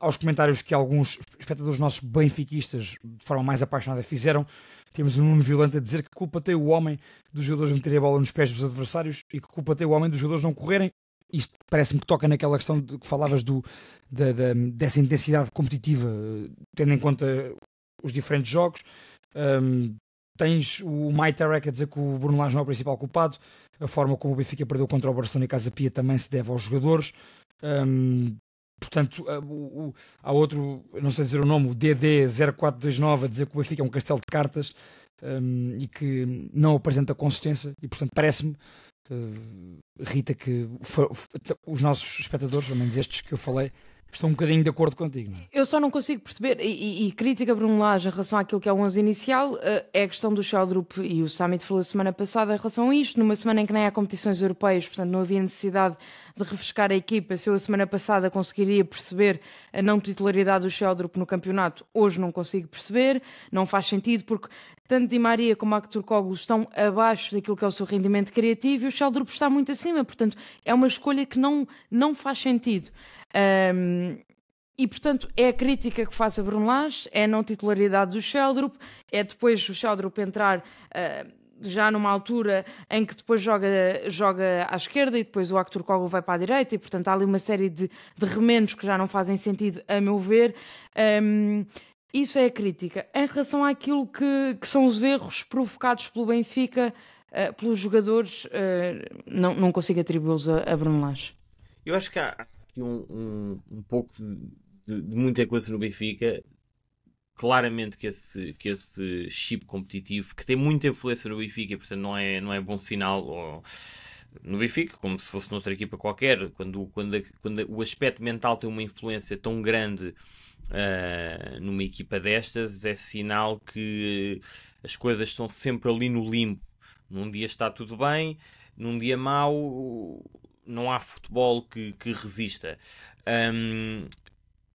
aos comentários que alguns espectadores nossos benfiquistas de forma mais apaixonada fizeram. Temos um Nuno Violante a dizer que culpa tem o homem dos jogadores meterem a bola nos pés dos adversários e que culpa tem o homem dos jogadores não correrem. Isto parece-me que toca naquela questão de que falavas dessa intensidade competitiva, tendo em conta os diferentes jogos. Tens o Maiterek a dizer que o Bruno Lage não é o principal culpado. A forma como o Benfica perdeu contra o Barcelona e Casa Pia também se deve aos jogadores. Portanto, há outro, não sei dizer o nome, o DD0429 a dizer que o Benfica é um castelo de cartas e que não apresenta consistência. E portanto parece-me, Rita, que os nossos espectadores, pelo menos estes que eu falei, estão um bocadinho de acordo contigo, não é? Eu só não consigo perceber, e crítica a Bruno Lage em relação àquilo que é o 11 inicial, é a questão do Sheldrup, e o Samit falou semana passada em relação a isto, numa semana em que nem há competições europeias, portanto não havia necessidade de refrescar a equipa. Se eu a semana passada conseguiria perceber a não titularidade do Sheldrup no campeonato, hoje não consigo perceber, não faz sentido, porque tanto Di Maria como a Turkoglu estão abaixo daquilo que é o seu rendimento criativo e o Sheldrup está muito acima, portanto é uma escolha que não faz sentido. E portanto é a crítica que faço a Bruno Lage, é a não titularidade do Sheldrup, é depois o Sheldrup entrar já numa altura em que depois joga à esquerda e depois o Turkoglu vai para a direita, e portanto há ali uma série de remendos que já não fazem sentido, a meu ver. Isso é a crítica. Em relação àquilo que são os erros provocados pelo Benfica, pelos jogadores, não consigo atribuí-los a Bruno Lage. Eu acho que há aqui um pouco de muita coisa no Benfica. Claramente que esse chip competitivo, que tem muita influência no Benfica, portanto não é bom sinal no Benfica, como se fosse noutra equipa qualquer, quando o aspecto mental tem uma influência tão grande numa equipa destas, é sinal que as coisas estão sempre ali no limbo. Num dia está tudo bem, num dia mau não há futebol que resista.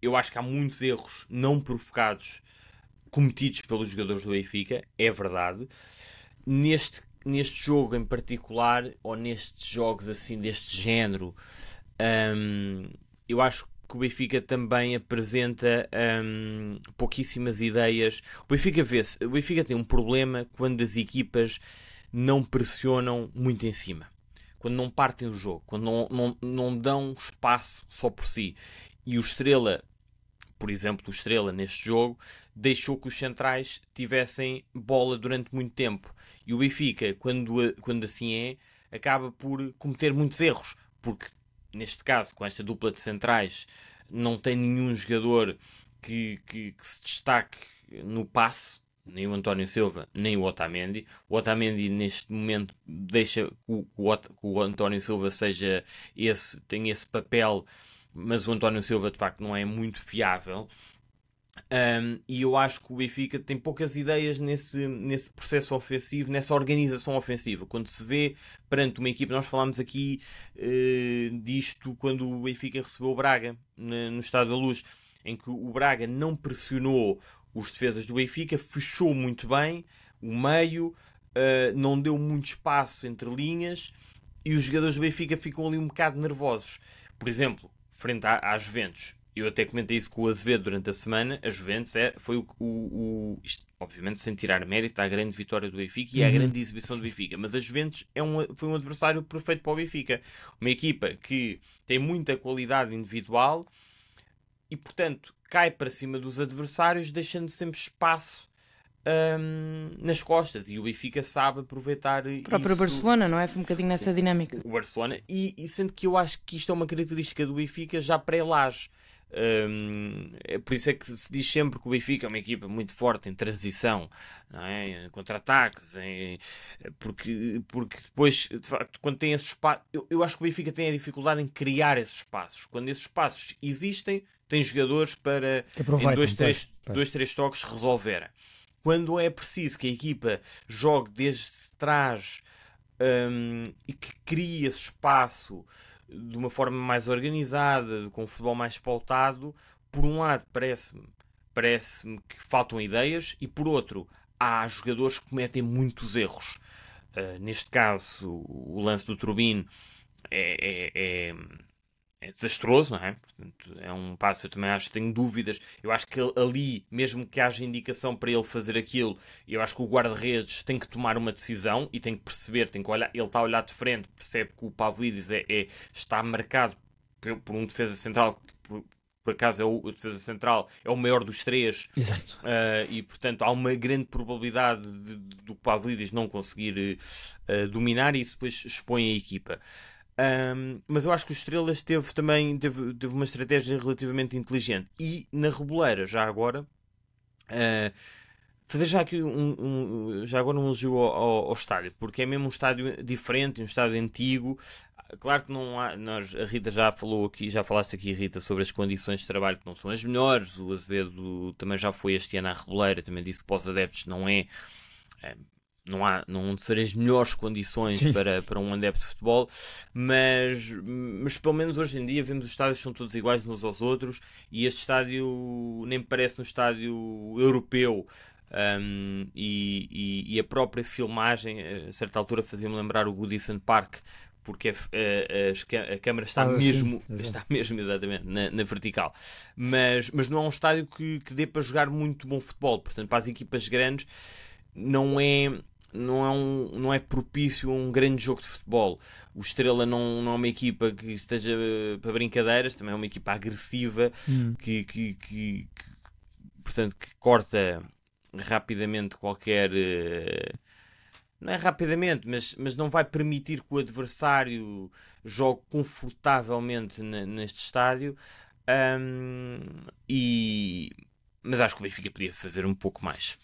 Eu acho que há muitos erros não provocados cometidos pelos jogadores do Benfica, é verdade. Neste jogo em particular, ou nestes jogos assim deste género, eu acho que o Benfica também apresenta pouquíssimas ideias. O Benfica tem um problema quando as equipas não pressionam muito em cima, quando não partem o jogo, quando não dão espaço só por si. E o Estrela, por exemplo, neste jogo deixou que os centrais tivessem bola durante muito tempo, e o Benfica, quando assim é, acaba por cometer muitos erros, porque neste caso, com esta dupla de centrais, não tem nenhum jogador que se destaque no passe, nem o António Silva, nem o Otamendi. O Otamendi neste momento deixa que o António Silva tenha esse papel, mas o António Silva de facto não é muito fiável. E eu acho que o Benfica tem poucas ideias nesse processo ofensivo, nessa organização ofensiva. Quando se vê perante uma equipa, nós falámos aqui disto quando o Benfica recebeu o Braga no Estádio da Luz, em que o Braga não pressionou os defesas do Benfica, fechou muito bem o meio, não deu muito espaço entre linhas, e os jogadores do Benfica ficam ali um bocado nervosos. Por exemplo, frente à Juventus, eu até comentei isso com o Azevedo durante a semana, a Juventus foi isto, obviamente sem tirar mérito à grande vitória do Benfica e à grande exibição do Benfica, mas a Juventus foi um adversário perfeito para o Benfica. Uma equipa que tem muita qualidade individual e, portanto, cai para cima dos adversários, deixando sempre espaço nas costas, e o Benfica sabe aproveitar O próprio isso. Barcelona, não é? Foi um bocadinho nessa dinâmica. O Barcelona, e sendo que eu acho que isto é uma característica do Benfica já pré-Lage. Por isso é que se diz sempre que o Benfica é uma equipa muito forte em transição, não é? Em contra-ataques, porque depois, de facto, quando tem esse espaço, eu acho que o Benfica tem a dificuldade em criar esses espaços. Quando esses espaços existem, tem jogadores para em dois, três toques resolverem. Quando é preciso que a equipa jogue desde trás e que crie esse espaço de uma forma mais organizada, com um futebol mais pautado, por um lado parece-me que faltam ideias, e por outro há jogadores que cometem muitos erros. Neste caso, o lance do Turbine é desastroso, não é? Portanto, é um passo, eu também acho que tenho dúvidas. Eu acho que ali, mesmo que haja indicação para ele fazer aquilo, eu acho que o guarda-redes tem que tomar uma decisão e tem que perceber, tem que olhar, ele está a olhar de frente, percebe que o Pavlidis está marcado por um defesa central, que por acaso o defesa central é o maior dos três. Exato. E portanto há uma grande probabilidade do Pavlidis não conseguir dominar, e isso depois expõe a equipa. Mas eu acho que o Estrelas teve uma estratégia relativamente inteligente, e na Reboleira, já agora, fazer já aqui já agora um elogio ao estádio, porque é mesmo um estádio diferente, um estádio antigo. Claro que não há, a Rita já falou aqui, já falaste aqui, Rita, sobre as condições de trabalho que não são as melhores. O Azevedo também já foi este ano à Reboleira, também disse que para os adeptos não serem as melhores condições para um adepto de futebol, mas pelo menos hoje em dia vemos os estádios são todos iguais uns aos outros, e este estádio nem parece um estádio europeu. E a própria filmagem, a certa altura, fazia-me lembrar o Goodison Park, porque a câmara está mesmo exatamente na vertical, mas não é um estádio que dê para jogar muito bom futebol. Portanto, para as equipas grandes não é propício a um grande jogo de futebol. O Estrela não é uma equipa que esteja para brincadeiras, também é uma equipa agressiva, portanto, que corta rapidamente qualquer... não é rapidamente, mas não vai permitir que o adversário jogue confortavelmente neste estádio. Mas acho que o Benfica podia fazer um pouco mais.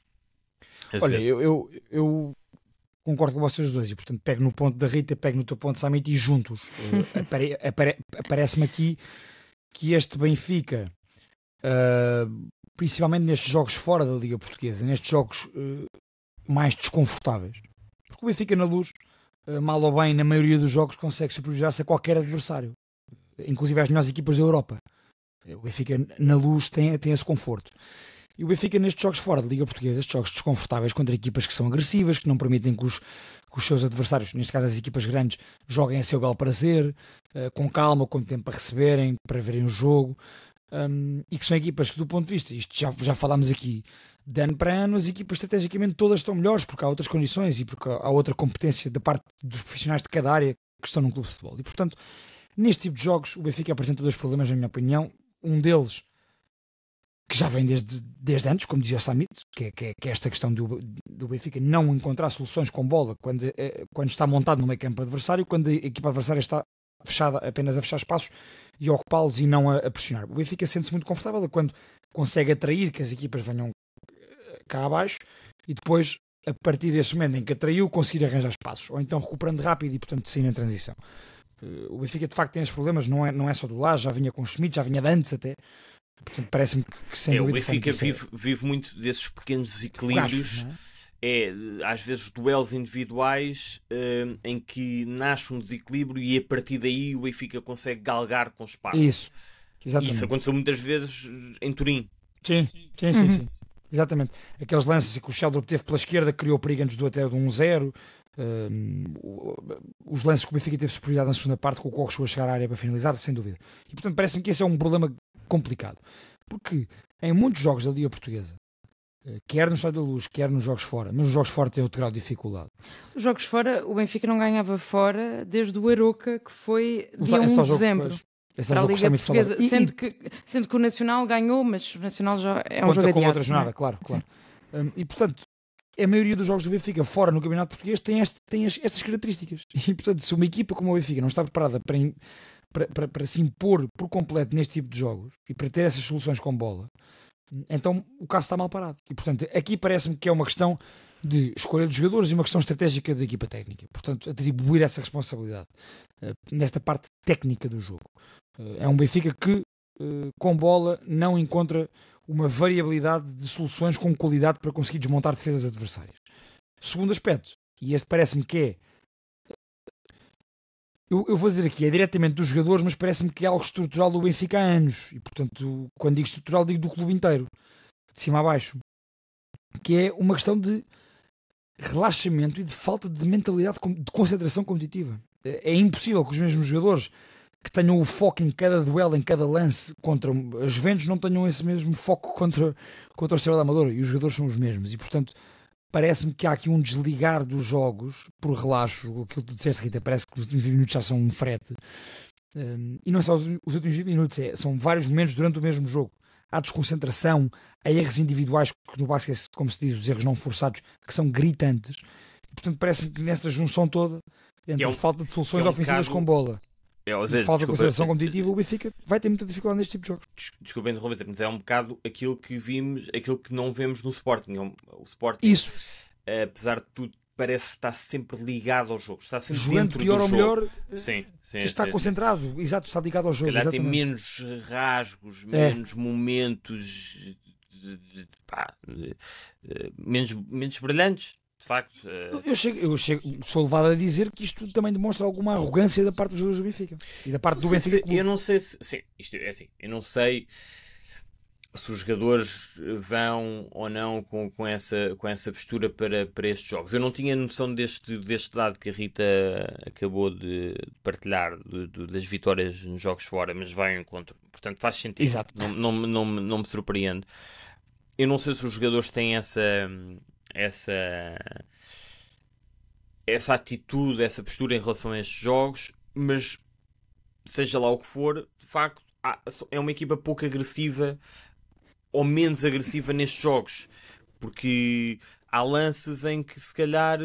Olha, eu concordo com vocês dois, e portanto pego no ponto da Rita, pego no teu ponto, Samit, e juntos aparece-me aqui que este Benfica, principalmente nestes jogos fora da Liga Portuguesa, nestes jogos mais desconfortáveis, porque o Benfica na Luz, mal ou bem, na maioria dos jogos consegue superiorizar-se a qualquer adversário, inclusive às melhores equipas da Europa. O Benfica na Luz tem esse conforto. E o Benfica nestes jogos fora da Liga Portuguesa, estes jogos desconfortáveis contra equipas que são agressivas, que não permitem que os seus adversários, neste caso as equipas grandes, joguem a seu bel prazer, com calma, com tempo para receberem, para verem o jogo, e que são equipas que, do ponto de vista, isto já falámos aqui, de ano para ano, as equipas estrategicamente todas estão melhores, porque há outras condições e porque há outra competência da parte dos profissionais de cada área que estão num clube de futebol. E portanto, neste tipo de jogos, o Benfica apresenta dois problemas, na minha opinião. Um deles, que já vem desde antes, como dizia o Samit, que é esta questão do Benfica não encontrar soluções com bola quando está montado no meio campo adversário, quando a equipa adversária está fechada, apenas a fechar espaços e a ocupá-los e não a pressionar. O Benfica sente-se muito confortável quando consegue atrair que as equipas venham cá abaixo e depois, a partir desse momento em que atraiu, conseguir arranjar espaços, ou então recuperando rápido e portanto sair na transição. O Benfica de facto tem esses problemas, não é só do Lage, já vinha com o Schmidt, já vinha de antes até. Portanto, parece-me que sem dúvida... O Benfica vive muito desses pequenos desequilíbrios, às vezes duelos individuais em que nasce um desequilíbrio e a partir daí o Benfica consegue galgar com espaço. Isso, exatamente. Isso aconteceu muitas vezes em Turim. Sim. Exatamente. Aqueles lances que o Sheldon teve pela esquerda, criou perigo antes do até de 1-0, Os lances que o Benfica teve superioridade na segunda parte, com o Koch chegou a chegar à área para finalizar, sem dúvida. E portanto parece-me que esse é um problema complicado, porque em muitos jogos da Liga Portuguesa, quer no Estádio da Luz, quer nos jogos fora, mas os jogos fora têm outro grau de dificuldade. Os jogos fora, o Benfica não ganhava fora desde o Aroca, que foi dia 1 de dezembro. Para a Liga Portuguesa, sendo que o Nacional ganhou, mas o Nacional já é um jogo adiado. Com outra jornada, claro. E portanto, a maioria dos jogos do Benfica fora no Campeonato Português tem estas características. E portanto, se uma equipa como o Benfica não está preparada para se impor por completo neste tipo de jogos e para ter essas soluções com bola, então o caso está mal parado. E portanto, aqui parece-me que é uma questão de escolha dos jogadores e uma questão estratégica da equipa técnica. Portanto, atribuir essa responsabilidade nesta parte técnica do jogo. É um Benfica que, com bola, não encontra uma variabilidade de soluções com qualidade para conseguir desmontar defesas adversárias. Segundo aspecto, e este parece-me que é, eu vou dizer aqui, é diretamente dos jogadores, mas parece-me que é algo estrutural do Benfica há anos. E portanto, quando digo estrutural, digo do clube inteiro, de cima a baixo, que é uma questão de relaxamento e de falta de mentalidade de concentração competitiva. É impossível que os mesmos jogadores que tenham o foco em cada duelo, em cada lance contra as Juventus, não tenham esse mesmo foco contra o Estrela da Amadora, e os jogadores são os mesmos. E portanto, parece-me que há aqui um desligar dos jogos por relaxo. Aquilo que tu disseste, Rita, parece que os últimos 20 minutos já são um frete. E não é só os últimos 20 minutos, são vários momentos durante o mesmo jogo. Há desconcentração, há erros individuais, que no basquete, como se diz, os erros não forçados, que são gritantes. E, portanto, parece-me que nesta junção toda, entre a falta de soluções ofensivas com bola, falta de concentração competitiva, o Benfica vai ter muita dificuldade neste tipo de jogos. Desculpem interromper, mas é um bocado aquilo que vimos, aquilo que não vemos no Sporting. O Sporting, isso, apesar de tudo, parece estar sempre ligado ao jogo. Está sempre jogando dentro pior do ou jogo. Melhor, está concentrado. Exato, está ligado ao jogo. Calhar tem menos rasgos, menos momentos, menos brilhantes. De facto, sou levado a dizer que isto também demonstra alguma arrogância da parte dos jogadores do Benfica e da parte do Benfica. Eu não sei se. Sim, isto é assim. Eu não sei se os jogadores vão ou não com essa postura para estes jogos. Eu não tinha noção deste dado que a Rita acabou de partilhar, das vitórias nos jogos fora, mas vai ao encontro. Portanto, faz sentido. Exato. Não me surpreende. Eu não sei se os jogadores têm essa atitude, essa postura em relação a estes jogos, mas seja lá o que for, de facto, é uma equipa pouco agressiva ou menos agressiva nestes jogos, porque há lances em que se calhar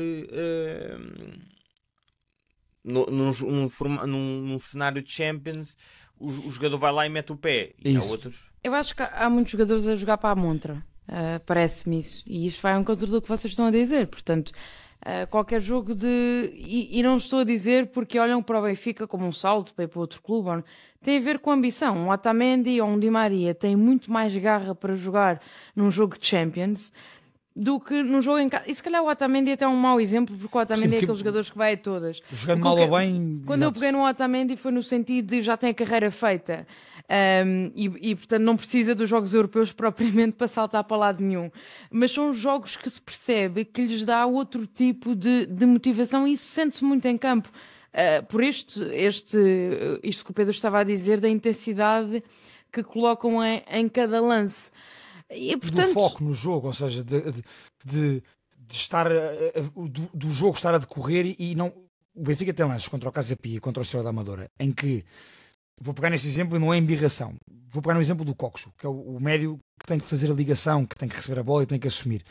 num cenário de Champions o jogador vai lá e mete o pé, e há outros. Eu acho que há muitos jogadores a jogar para a montra. Parece-me isso, e isto vai ao encontro do que vocês estão a dizer. Portanto, qualquer jogo e não estou a dizer porque olham para o Benfica como um salto para ir para outro clube, tem a ver com ambição. Um Otamendi ou um Di Maria tem muito mais garra para jogar num jogo de Champions do que num jogo em casa. E se calhar o Otamendi até é um mau exemplo, porque o Otamendi é aqueles jogadores que vai a todas. Jogando mal ou bem. Quando eu peguei no Otamendi foi no sentido de já tem a carreira feita. E portanto não precisa dos jogos europeus propriamente para saltar para lado nenhum, mas são jogos que se percebe que lhes dá outro tipo de motivação, e isso sente-se muito em campo, por isto que o Pedro estava a dizer, da intensidade que colocam em cada lance e, portanto, do foco no jogo, ou seja, de estar do jogo estar a decorrer e não. O Benfica tem lances contra o Casa Pia, contra o Estrela da Amadora, em que vou pegar neste exemplo e não é embirração. Vou pegar no exemplo do Coxo, que é o médio que tem que fazer a ligação, que tem que receber a bola e tem que assumir.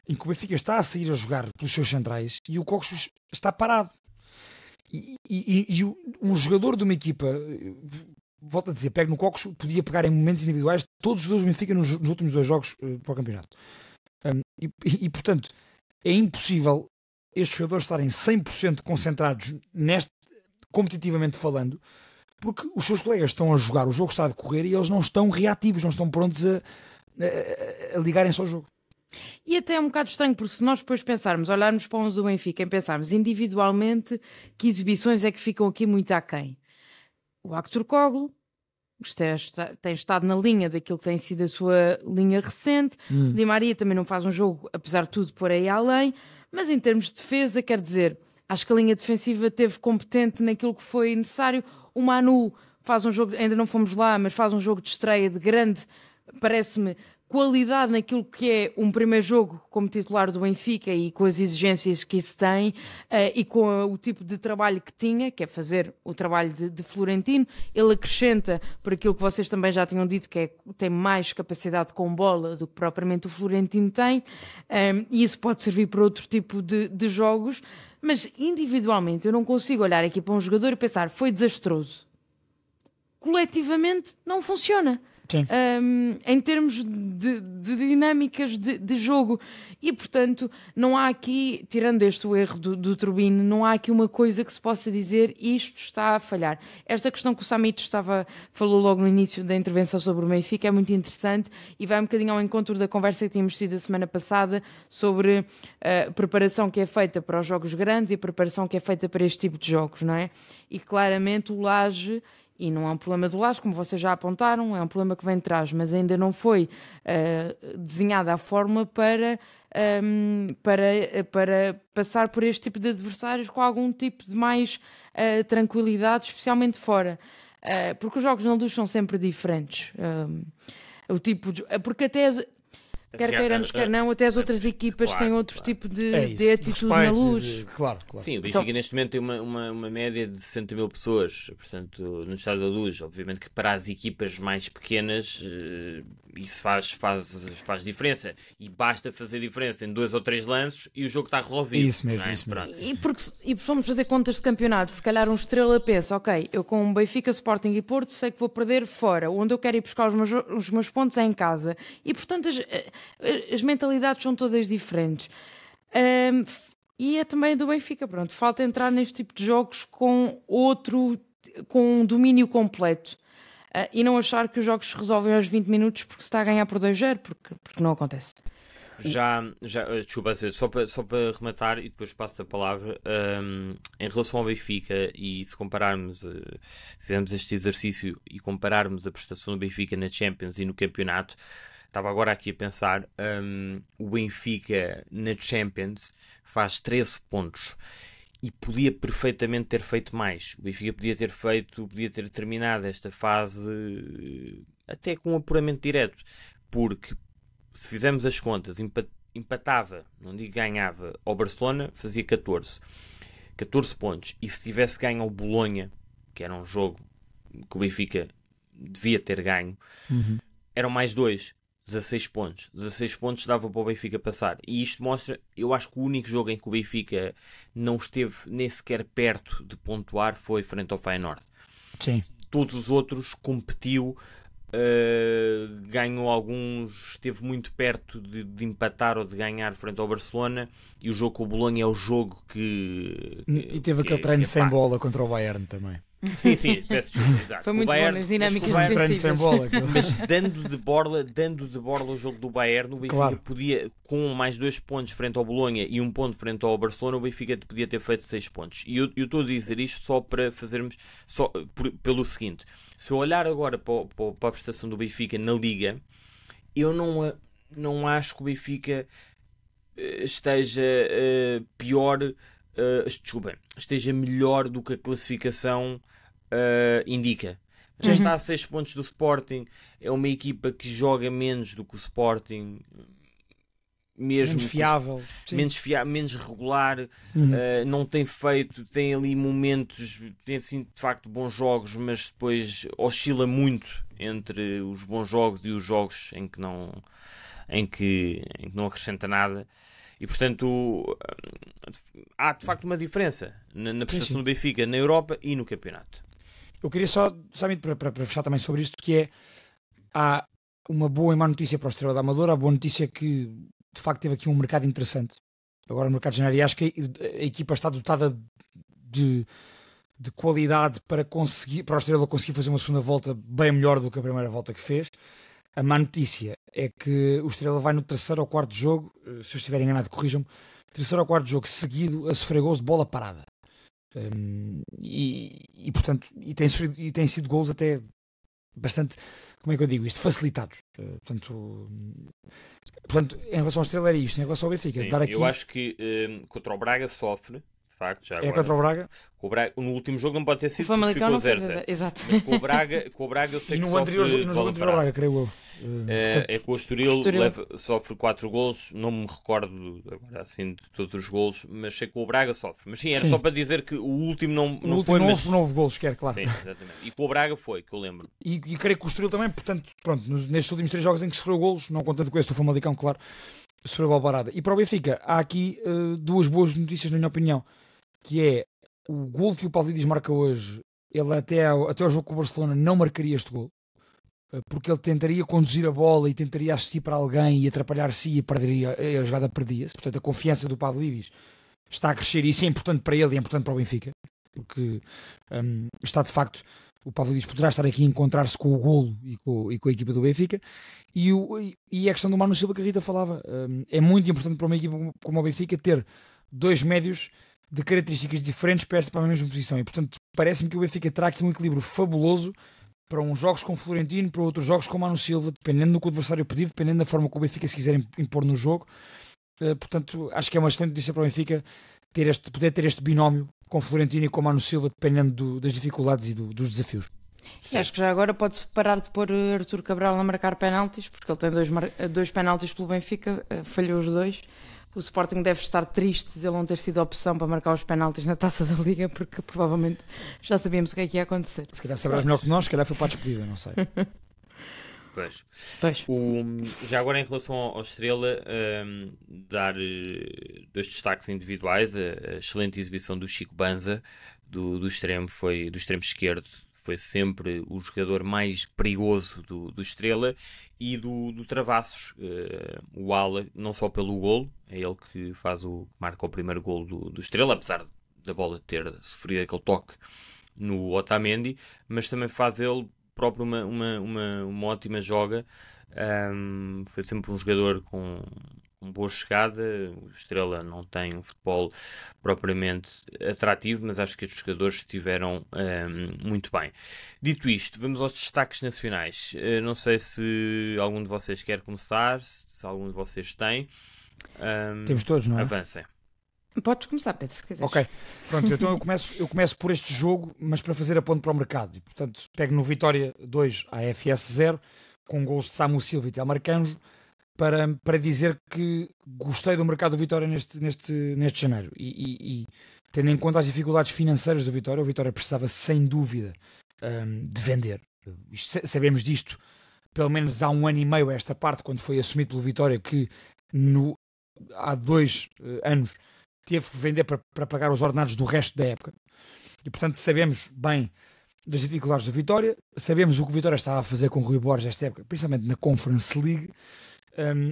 Em que o Benfica está a sair a jogar pelos seus centrais e o Coxo está parado. E um jogador de uma equipa, volto a dizer, pego no Coxo, podia pegar em momentos individuais todos os jogadores do Benfica nos últimos 2 jogos para o campeonato. Portanto, é impossível estes jogadores estarem 100% concentrados competitivamente falando, porque os seus colegas estão a jogar, o jogo está a decorrer e eles não estão reativos, não estão prontos a ligarem-se ao jogo. E até é um bocado estranho, porque se nós depois olharmos para uns do Benfica e pensarmos individualmente, que exibições é que ficam aqui muito aquém. O Aktürkoğlu tem estado na linha daquilo que tem sido a sua linha recente. Di Maria também não faz um jogo, apesar de tudo, por aí além. mas em termos de defesa, quer dizer, acho que a linha defensiva esteve competente naquilo que foi necessário. O Manu faz um jogo, ainda não fomos lá, mas faz um jogo de estreia de grande, parece-me, qualidade naquilo que é um primeiro jogo como titular do Benfica e com as exigências que isso tem e com o tipo de trabalho que tinha, que é fazer o trabalho de Florentino. Ele acrescenta, por aquilo que vocês também já tinham dito, que tem mais capacidade com bola do que propriamente o Florentino tem, e isso pode servir para outro tipo de jogos, mas individualmente eu não consigo olhar aqui para um jogador e pensar, foi desastroso. Coletivamente não funciona. Em termos de dinâmicas de jogo, e portanto não há aqui, tirando o erro do Turbine, não há aqui uma coisa que se possa dizer isto está a falhar. Esta questão que o Samit falou logo no início da intervenção sobre o Benfica é muito interessante e vai um bocadinho ao encontro da conversa que tínhamos tido a semana passada sobre a preparação que é feita para os jogos grandes e a preparação que é feita para este tipo de jogos, não é? E claramente o Laje, e não é um problema do Laje, como vocês já apontaram, é um problema que vem de trás, mas ainda não foi desenhada a forma para passar por este tipo de adversários com algum tipo de mais tranquilidade, especialmente fora. Porque os jogos na Luz são sempre diferentes. Porque até... Quer queiramos, quer não, até as outras equipas têm outro tipo de atitude na Luz. Claro. Sim, o Benfica neste momento tem uma média de 60 mil pessoas, portanto, no Estádio da Luz. Obviamente que para as equipas mais pequenas isso faz diferença. E basta fazer diferença em 2 ou 3 lances e o jogo está resolvido. Isso mesmo. E vamos fazer contas de campeonato. Se calhar um Estrela pensa, ok, eu com Benfica, Sporting e Porto sei que vou perder fora. Onde eu quero ir buscar os meus pontos é em casa. E portanto as mentalidades são todas diferentes. E é também do Benfica, pronto. Falta entrar neste tipo de jogos com um domínio completo. E não achar que os jogos se resolvem aos 20 minutos porque se está a ganhar por 2-0, porque não acontece. Desculpa, só para rematar e depois passo a palavra, em relação ao Benfica, e se compararmos, fizemos este exercício e compararmos a prestação do Benfica na Champions e no campeonato, estava agora aqui a pensar, o Benfica na Champions faz 13 pontos e podia perfeitamente ter feito mais. O Benfica podia ter terminado esta fase até com um apuramento direto, porque se fizermos as contas, empatava, não digo ganhava, ao Barcelona, fazia 14 pontos, e se tivesse ganho ao Bolonha, que era um jogo que o Benfica devia ter ganho, eram mais 2, 16 pontos. 16 pontos dava para o Benfica passar. E isto mostra, eu acho que o único jogo em que o Benfica não esteve nem sequer perto de pontuar foi frente ao Feyenoord. Sim. Todos os outros competiu, ganhou alguns, esteve muito perto de empatar ou de ganhar frente ao Barcelona, e o jogo com o Bolonha é o jogo que e teve aquele treino sem bola contra o Bayern também. Sim, peço desculpa, exato. Foi muito bom nas dinâmicas defensivas. Sem bola, mas dando de borla o jogo do Bayern, o Benfica podia, com mais 2 pontos frente ao Bolonha e 1 ponto frente ao Barcelona, o Benfica podia ter feito 6 pontos. E eu estou a dizer isto só para fazermos, pelo seguinte: se eu olhar agora para a prestação do Benfica na Liga, eu não acho que o Benfica esteja esteja melhor do que a classificação indica. Já está a 6 pontos do Sporting, é uma equipa que joga menos do que o Sporting, mesmo menos fiável, menos regular, não tem ali momentos, tem assim de facto bons jogos, mas depois oscila muito entre os bons jogos e os jogos em que não acrescenta nada. E portanto há de facto uma diferença na prestação do Benfica na Europa e no campeonato. Eu queria só, sabe, para fechar também sobre isto, que há uma boa e má notícia para o Estrela da Amadora. A boa notícia é que de facto teve aqui um mercado interessante agora no mercado de janeiro, e acho que a equipa está dotada de qualidade para o Estrela conseguir fazer uma segunda volta bem melhor do que a primeira volta que fez. A má notícia é que o Estrela vai no 3º ou 4º jogo, se eu estiver enganado corrijam-me, 3º ou 4º jogo seguido a sofrer gols de bola parada, portanto tem sido gols até bastante, como é que eu digo isto, facilitados. Portanto, em relação ao Estrela era isto, em relação ao Benfica. Sim, Dar aqui... Eu acho que contra o Braga sofre, de facto, já agora. contra o Braga? No último jogo não pode ter sido, O Famalicão ficou não 0-0. Exato. Mas com o Braga eu sei E que no sofre anterior no bola jogo contra o parada. Braga, creio eu. É que o Estoril sofre 4 golos, não me recordo agora assim de todos os golos, mas sei que o Braga sofre. Mas sim, era só para dizer que o último não foi. Não houve golos sequer, claro. Sim, exatamente. E com o Braga foi, que eu lembro. E creio que o Estoril também, portanto, pronto, nestes últimos 3 jogos em que sofreu golos, não contando com esse do Famalicão, claro, sofreu bola parada. E para o Benfica, há aqui 2 boas notícias, na minha opinião, que é o golo que o Pavlidis marca hoje, ele até ao jogo com o Barcelona não marcaria este golo, porque ele tentaria conduzir a bola e tentaria assistir para alguém e atrapalhar-se e perderia, a jogada perdia-se. Portanto, a confiança do Pavlidis está a crescer e isso é importante para ele e é importante para o Benfica, porque está de facto, o Pavlidis poderá estar aqui a encontrar-se com o golo e com a equipa do Benfica. E a questão do Manu Silva que a Rita falava, é muito importante para uma equipa como o Benfica ter 2 médios de características diferentes para a mesma posição, e portanto parece-me que o Benfica terá aqui um equilíbrio fabuloso para uns jogos com o Florentino, para outros jogos com o Manu Silva, dependendo do que o adversário pedir, dependendo da forma que o Benfica se quiser impor no jogo. Portanto, acho que é uma excelente notícia para o Benfica poder ter este binómio com o Florentino e com o Manu Silva, dependendo das dificuldades e dos desafios. E acho que já agora pode-se parar de pôr Artur Cabral a marcar penaltis, porque ele tem 2 penaltis pelo Benfica, falhou os 2. O Sporting deve estar triste de ele não ter sido opção para marcar os penaltis na Taça da Liga, porque provavelmente já sabíamos o que é que ia acontecer. Se calhar saberás melhor que nós, se calhar foi para a despedida, não sei. Pois. Pois. Já agora em relação ao Estrela, dar 2 destaques individuais. A excelente exibição do Chico Banza, do extremo esquerdo, foi sempre o jogador mais perigoso do Estrela, e do Travassos, o ala, não só pelo golo, é ele que marca o primeiro golo do Estrela, apesar da bola ter sofrido aquele toque no Otamendi, mas também faz ele próprio uma ótima joga. Foi sempre um jogador com boa chegada. O Estrela não tem um futebol propriamente atrativo, mas acho que estes jogadores estiveram muito bem. Dito isto, vamos aos destaques nacionais. Não sei se algum de vocês quer começar, se algum de vocês tem. Temos todos, não é? Avancem. Podes começar, Pedro, se quiseres. Ok, pronto, então eu começo por este jogo, mas para fazer a ponte para o mercado. E, portanto, pego no Vitória 2 à FS 0, com gols de Samu Silva e Telmar Canjo, para dizer que gostei do mercado do Vitória neste janeiro. E tendo em conta as dificuldades financeiras do Vitória, o Vitória precisava sem dúvida de vender. Sabemos disto pelo menos há 1 ano e meio a esta parte, quando foi assumido pelo Vitória, que há 2 anos teve que vender para pagar os ordenados do resto da época. E portanto sabemos bem das dificuldades do Vitória, sabemos o que o Vitória estava a fazer com o Rui Borges esta época, principalmente na Conference League.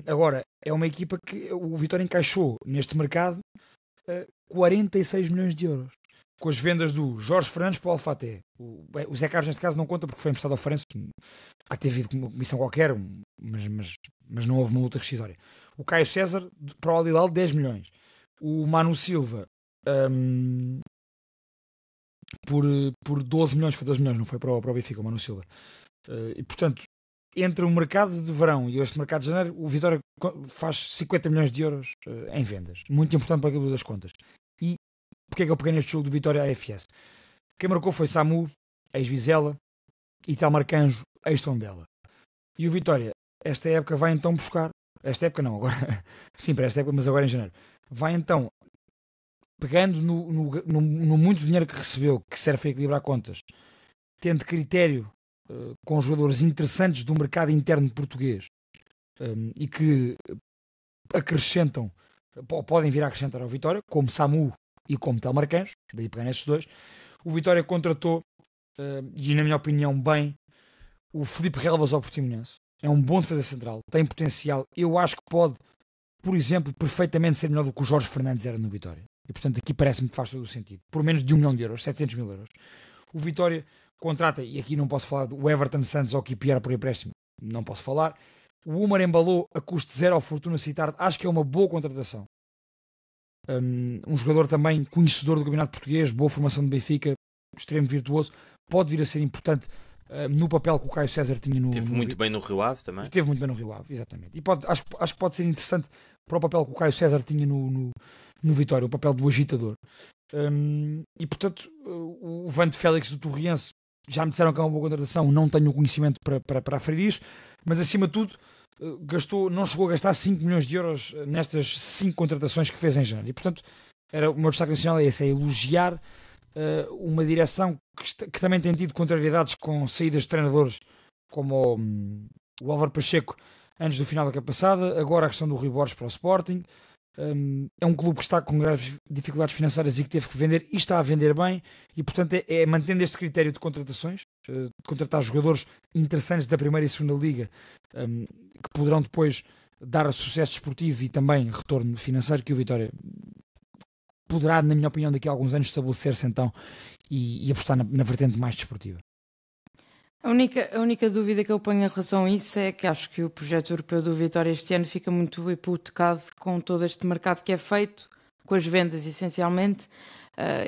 Agora, é uma equipa que o Vitória encaixou neste mercado 46 milhões de euros, com as vendas do Jorge Fernandes para o Alfaté. O Zé Carlos neste caso não conta porque foi emprestado ao Farense, há ter havido uma comissão qualquer, mas não houve uma luta rescisória. O Caio César para o Al Hilal 10 milhões. O Manu Silva por 12 milhões, foi 12 milhões, não foi para o Benfica, o Manu Silva. E portanto, entre o mercado de verão e este mercado de janeiro, o Vitória faz 50 milhões de euros em vendas. Muito importante para aquilo das contas. E porque é que eu peguei neste jogo do Vitória AFS? Quem marcou foi Samu, ex-Vizela, e Telmar Canjo, ex-Tondela. E o Vitória, esta época, vai então buscar. Esta época não, agora. Sim, para esta época, mas agora em janeiro. Vai então, pegando no muito dinheiro que recebeu, que serve para equilibrar contas, tendo critério com jogadores interessantes do mercado interno português e que acrescentam, podem vir a acrescentar ao Vitória, como Samu e como Telmar Canjo, daí pegar nestes 2, o Vitória contratou, e na minha opinião bem, o Filipe Relvas ao Portimonense. É um bom defesa central, tem potencial. Eu acho que pode, por exemplo, perfeitamente ser melhor do que o Jorge Fernandes era no Vitória. E portanto aqui parece-me que faz todo o sentido. Por menos de 1 milhão de euros, 700 mil euros. O Vitória contrata, e aqui não posso falar do Everton Santos ou Kipier por empréstimo, não posso falar. O Umar embalou a custo zero ao Fortuna Citar, acho que é uma boa contratação. Um jogador também conhecedor do campeonato português, boa formação de Benfica, extremo virtuoso, pode vir a ser importante no papel que o Caio César tinha no... Esteve muito bem no Rio Ave também. Esteve muito bem no Rio Ave, exatamente. E acho que pode ser interessante para o papel que o Caio César tinha no Vitória, o papel do agitador. E portanto, o Vante Félix do Torriense, já me disseram que é uma boa contratação, não tenho o conhecimento para aferir isso, mas acima de tudo, não chegou a gastar 5 milhões de euros nestas 5 contratações que fez em janeiro. E portanto, o meu destaque nacional é esse, é elogiar uma direção que também tem tido contrariedades com saídas de treinadores como o Álvaro Pacheco antes do final da época passada, agora a questão do Rui Borges para o Sporting. É um clube que está com graves dificuldades financeiras e que teve que vender e está a vender bem, e portanto é mantendo este critério de contratações, de contratar jogadores interessantes da primeira e segunda liga, que poderão depois dar sucesso desportivo e também retorno financeiro, que o Vitória poderá, na minha opinião, daqui a alguns anos estabelecer-se então e apostar na vertente mais desportiva. A única dúvida que eu ponho em relação a isso é que acho que o projeto europeu do Vitória este ano fica muito hipotecado com todo este mercado que é feito, com as vendas essencialmente,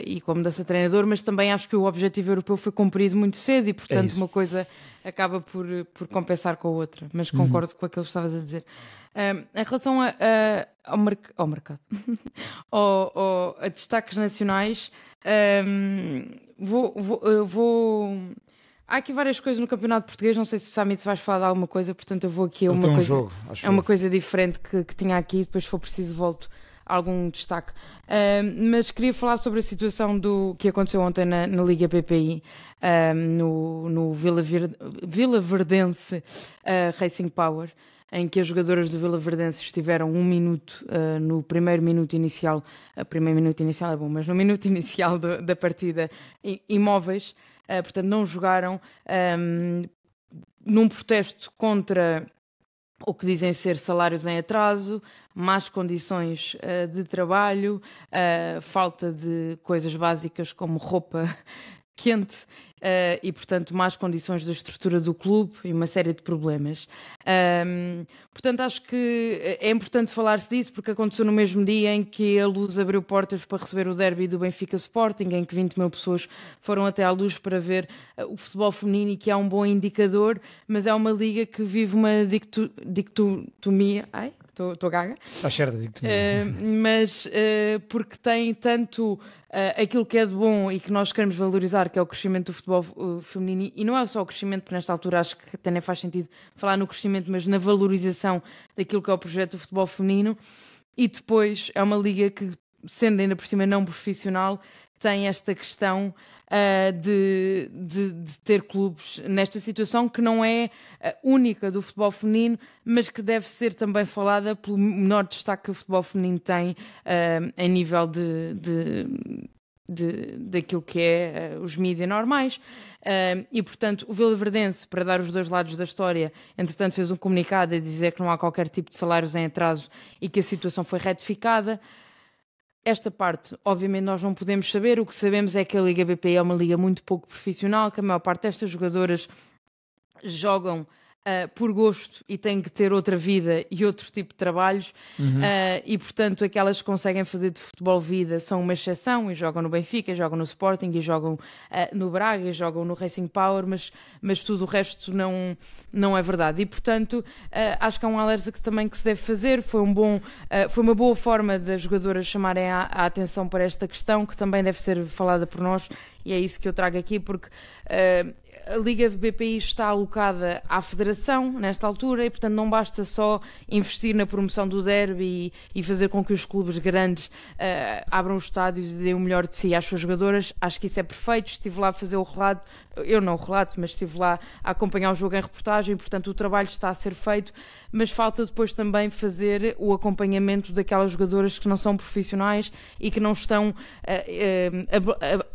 e com a mudança de treinador, mas também acho que o objetivo europeu foi cumprido muito cedo e portanto uma coisa acaba por compensar com a outra, mas concordo com aquilo que estavas a dizer. Em relação ao mercado, a destaques nacionais, há aqui várias coisas no campeonato português, não sei se Samit vais falar de alguma coisa, portanto eu vou aqui a uma coisa, uma coisa diferente que tinha aqui, depois se for preciso volto a algum destaque. Mas queria falar sobre a situação do que aconteceu ontem na Liga BPI, no Vilaverdense Racing Power, em que as jogadoras do Vilaverdense estiveram 1 minuto no primeiro minuto inicial, primeiro minuto inicial é bom, mas no minuto inicial da partida, imóveis, portanto não jogaram, num protesto contra o que dizem ser salários em atraso, más condições de trabalho, falta de coisas básicas como roupa quente, e portanto más condições da estrutura do clube e uma série de problemas. Portanto acho que é importante falar-se disso porque aconteceu no mesmo dia em que a Luz abriu portas para receber o derby do Benfica Sporting, em que 20 mil pessoas foram até à Luz para ver o futebol feminino, e que é um bom indicador, mas é uma liga que vive uma dicotomia. Ai, estou gaga. Está certo, dicotomia. Mas porque tem tanto aquilo que é de bom e que nós queremos valorizar, que é o crescimento do futebol feminino, e não é só o crescimento, porque nesta altura acho que até nem faz sentido falar no crescimento, mas na valorização daquilo que é o projeto do futebol feminino. E depois é uma liga que, sendo ainda por cima não profissional, tem esta questão de ter clubes nesta situação que não é única do futebol feminino, mas que deve ser também falada pelo menor destaque que o futebol feminino tem a nível daquilo que é os mídias normais. E portanto o Vilaverdense, para dar os dois lados da história, entretanto fez um comunicado a dizer que não há qualquer tipo de salários em atraso e que a situação foi retificada. Esta parte, obviamente, nós não podemos saber. O que sabemos é que a Liga BPI é uma liga muito pouco profissional, que a maior parte destas jogadoras jogam por gosto e têm que ter outra vida e outro tipo de trabalhos, e portanto aquelas que conseguem fazer de futebol vida são uma exceção, e jogam no Benfica, jogam no Sporting, e jogam no Braga, e jogam no Racing Power, mas tudo o resto não é verdade. E portanto acho que é um alerta que também se deve fazer. Foi uma boa forma das jogadoras chamarem a atenção para esta questão, que também deve ser falada por nós, e é isso que eu trago aqui, porque a Liga BPI está alocada à Federação nesta altura, e portanto não basta só investir na promoção do derby e fazer com que os clubes grandes abram os estádios e deem o melhor de si às suas jogadoras. Acho que isso é perfeito. Estive lá a fazer o relato, eu não o relato, mas estive lá a acompanhar o jogo em reportagem, portanto o trabalho está a ser feito, mas falta depois também fazer o acompanhamento daquelas jogadoras que não são profissionais e que não estão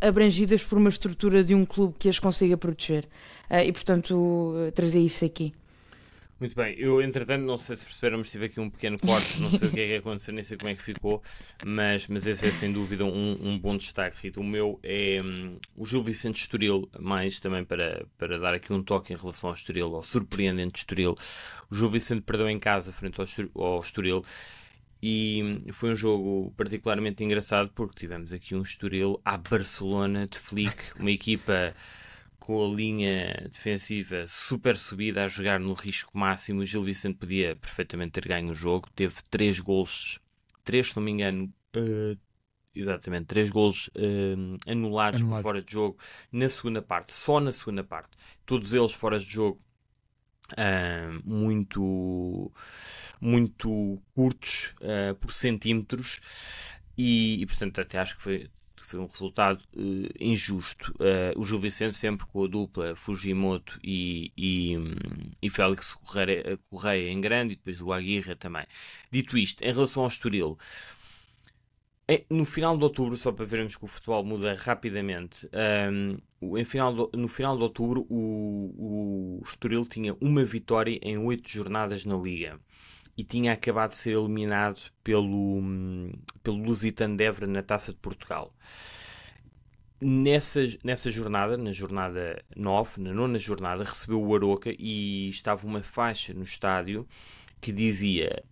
abrangidas por uma estrutura de um clube que as consiga proteger. E portanto trazer isso aqui. Muito bem, eu entretanto não sei se perceberam, mas tive aqui um pequeno corte, não sei o que é que aconteceu, nem sei como é que ficou, mas esse é sem dúvida um bom destaque, Rita. O meu é o Gil Vicente Estoril, mais também para dar aqui um toque em relação ao Estoril, ao surpreendente Estoril. O Gil Vicente perdeu em casa frente ao Estoril, e foi um jogo particularmente engraçado porque tivemos aqui um Estoril à Barcelona de Flick, uma equipa com a linha defensiva super subida, a jogar no risco máximo. O Gil Vicente podia perfeitamente ter ganho o jogo. Teve 3 golos, 3 se não me engano, exatamente, 3 golos anulados por fora de jogo na segunda parte, só na segunda parte. Todos eles fora de jogo, muito curtos por centímetros, e portanto até acho que foi um resultado injusto. O Gil Vicente sempre com a dupla Fujimoto e Félix Correia em grande, e depois o Aguirre também. Dito isto, em relação ao Estoril, no final de outubro, só para vermos que o futebol muda rapidamente, no final de outubro o Estoril tinha uma vitória em 8 jornadas na Liga e tinha acabado de ser eliminado pelo Lusitano de Évora na Taça de Portugal. Nessa jornada, na jornada 9, na 9ª jornada, recebeu o Aroca e estava uma faixa no estádio que dizia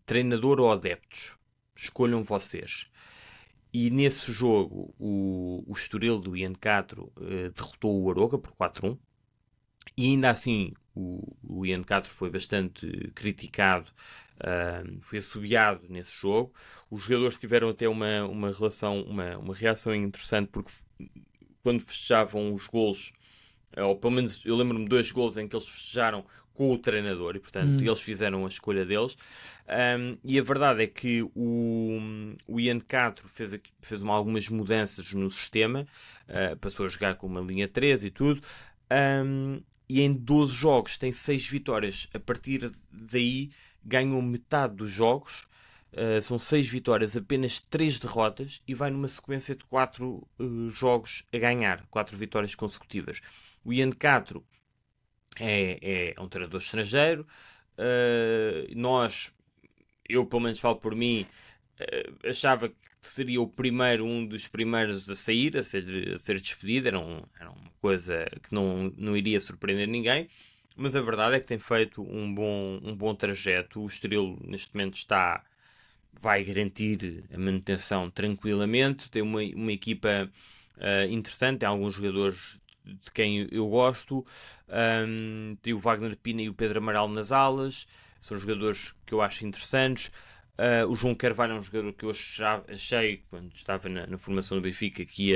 treinador ou adeptos, escolham vocês. E nesse jogo o Estoril do Ian Castro derrotou o Aroca por 4-1, e ainda assim o Ian Castro foi bastante criticado, foi assobiado nesse jogo. Os jogadores tiveram até uma reação interessante, porque quando festejavam os golos, ou pelo menos eu lembro-me de 2 golos em que eles festejaram com o treinador, e portanto eles fizeram a escolha deles. E a verdade é que o Ian Castro fez algumas mudanças no sistema, passou a jogar com uma linha 3 e tudo, e em 12 jogos tem 6 vitórias. A partir daí ganhou metade dos jogos, são 6 vitórias, apenas 3 derrotas, e vai numa sequência de 4 jogos a ganhar, 4 vitórias consecutivas. O Ian Castro é um treinador estrangeiro. Eu pelo menos falo por mim, achava que seria um dos primeiros a sair, a ser despedido. Era uma coisa que não iria surpreender ninguém, mas a verdade é que tem feito um bom trajeto. O Estoril neste momento vai garantir a manutenção tranquilamente, tem uma equipa interessante, tem alguns jogadores de quem eu gosto, tem o Wagner Pina e o Pedro Amaral nas alas, são jogadores que eu acho interessantes. O João Carvalho é um jogador que eu achei, quando estava na formação do Benfica, que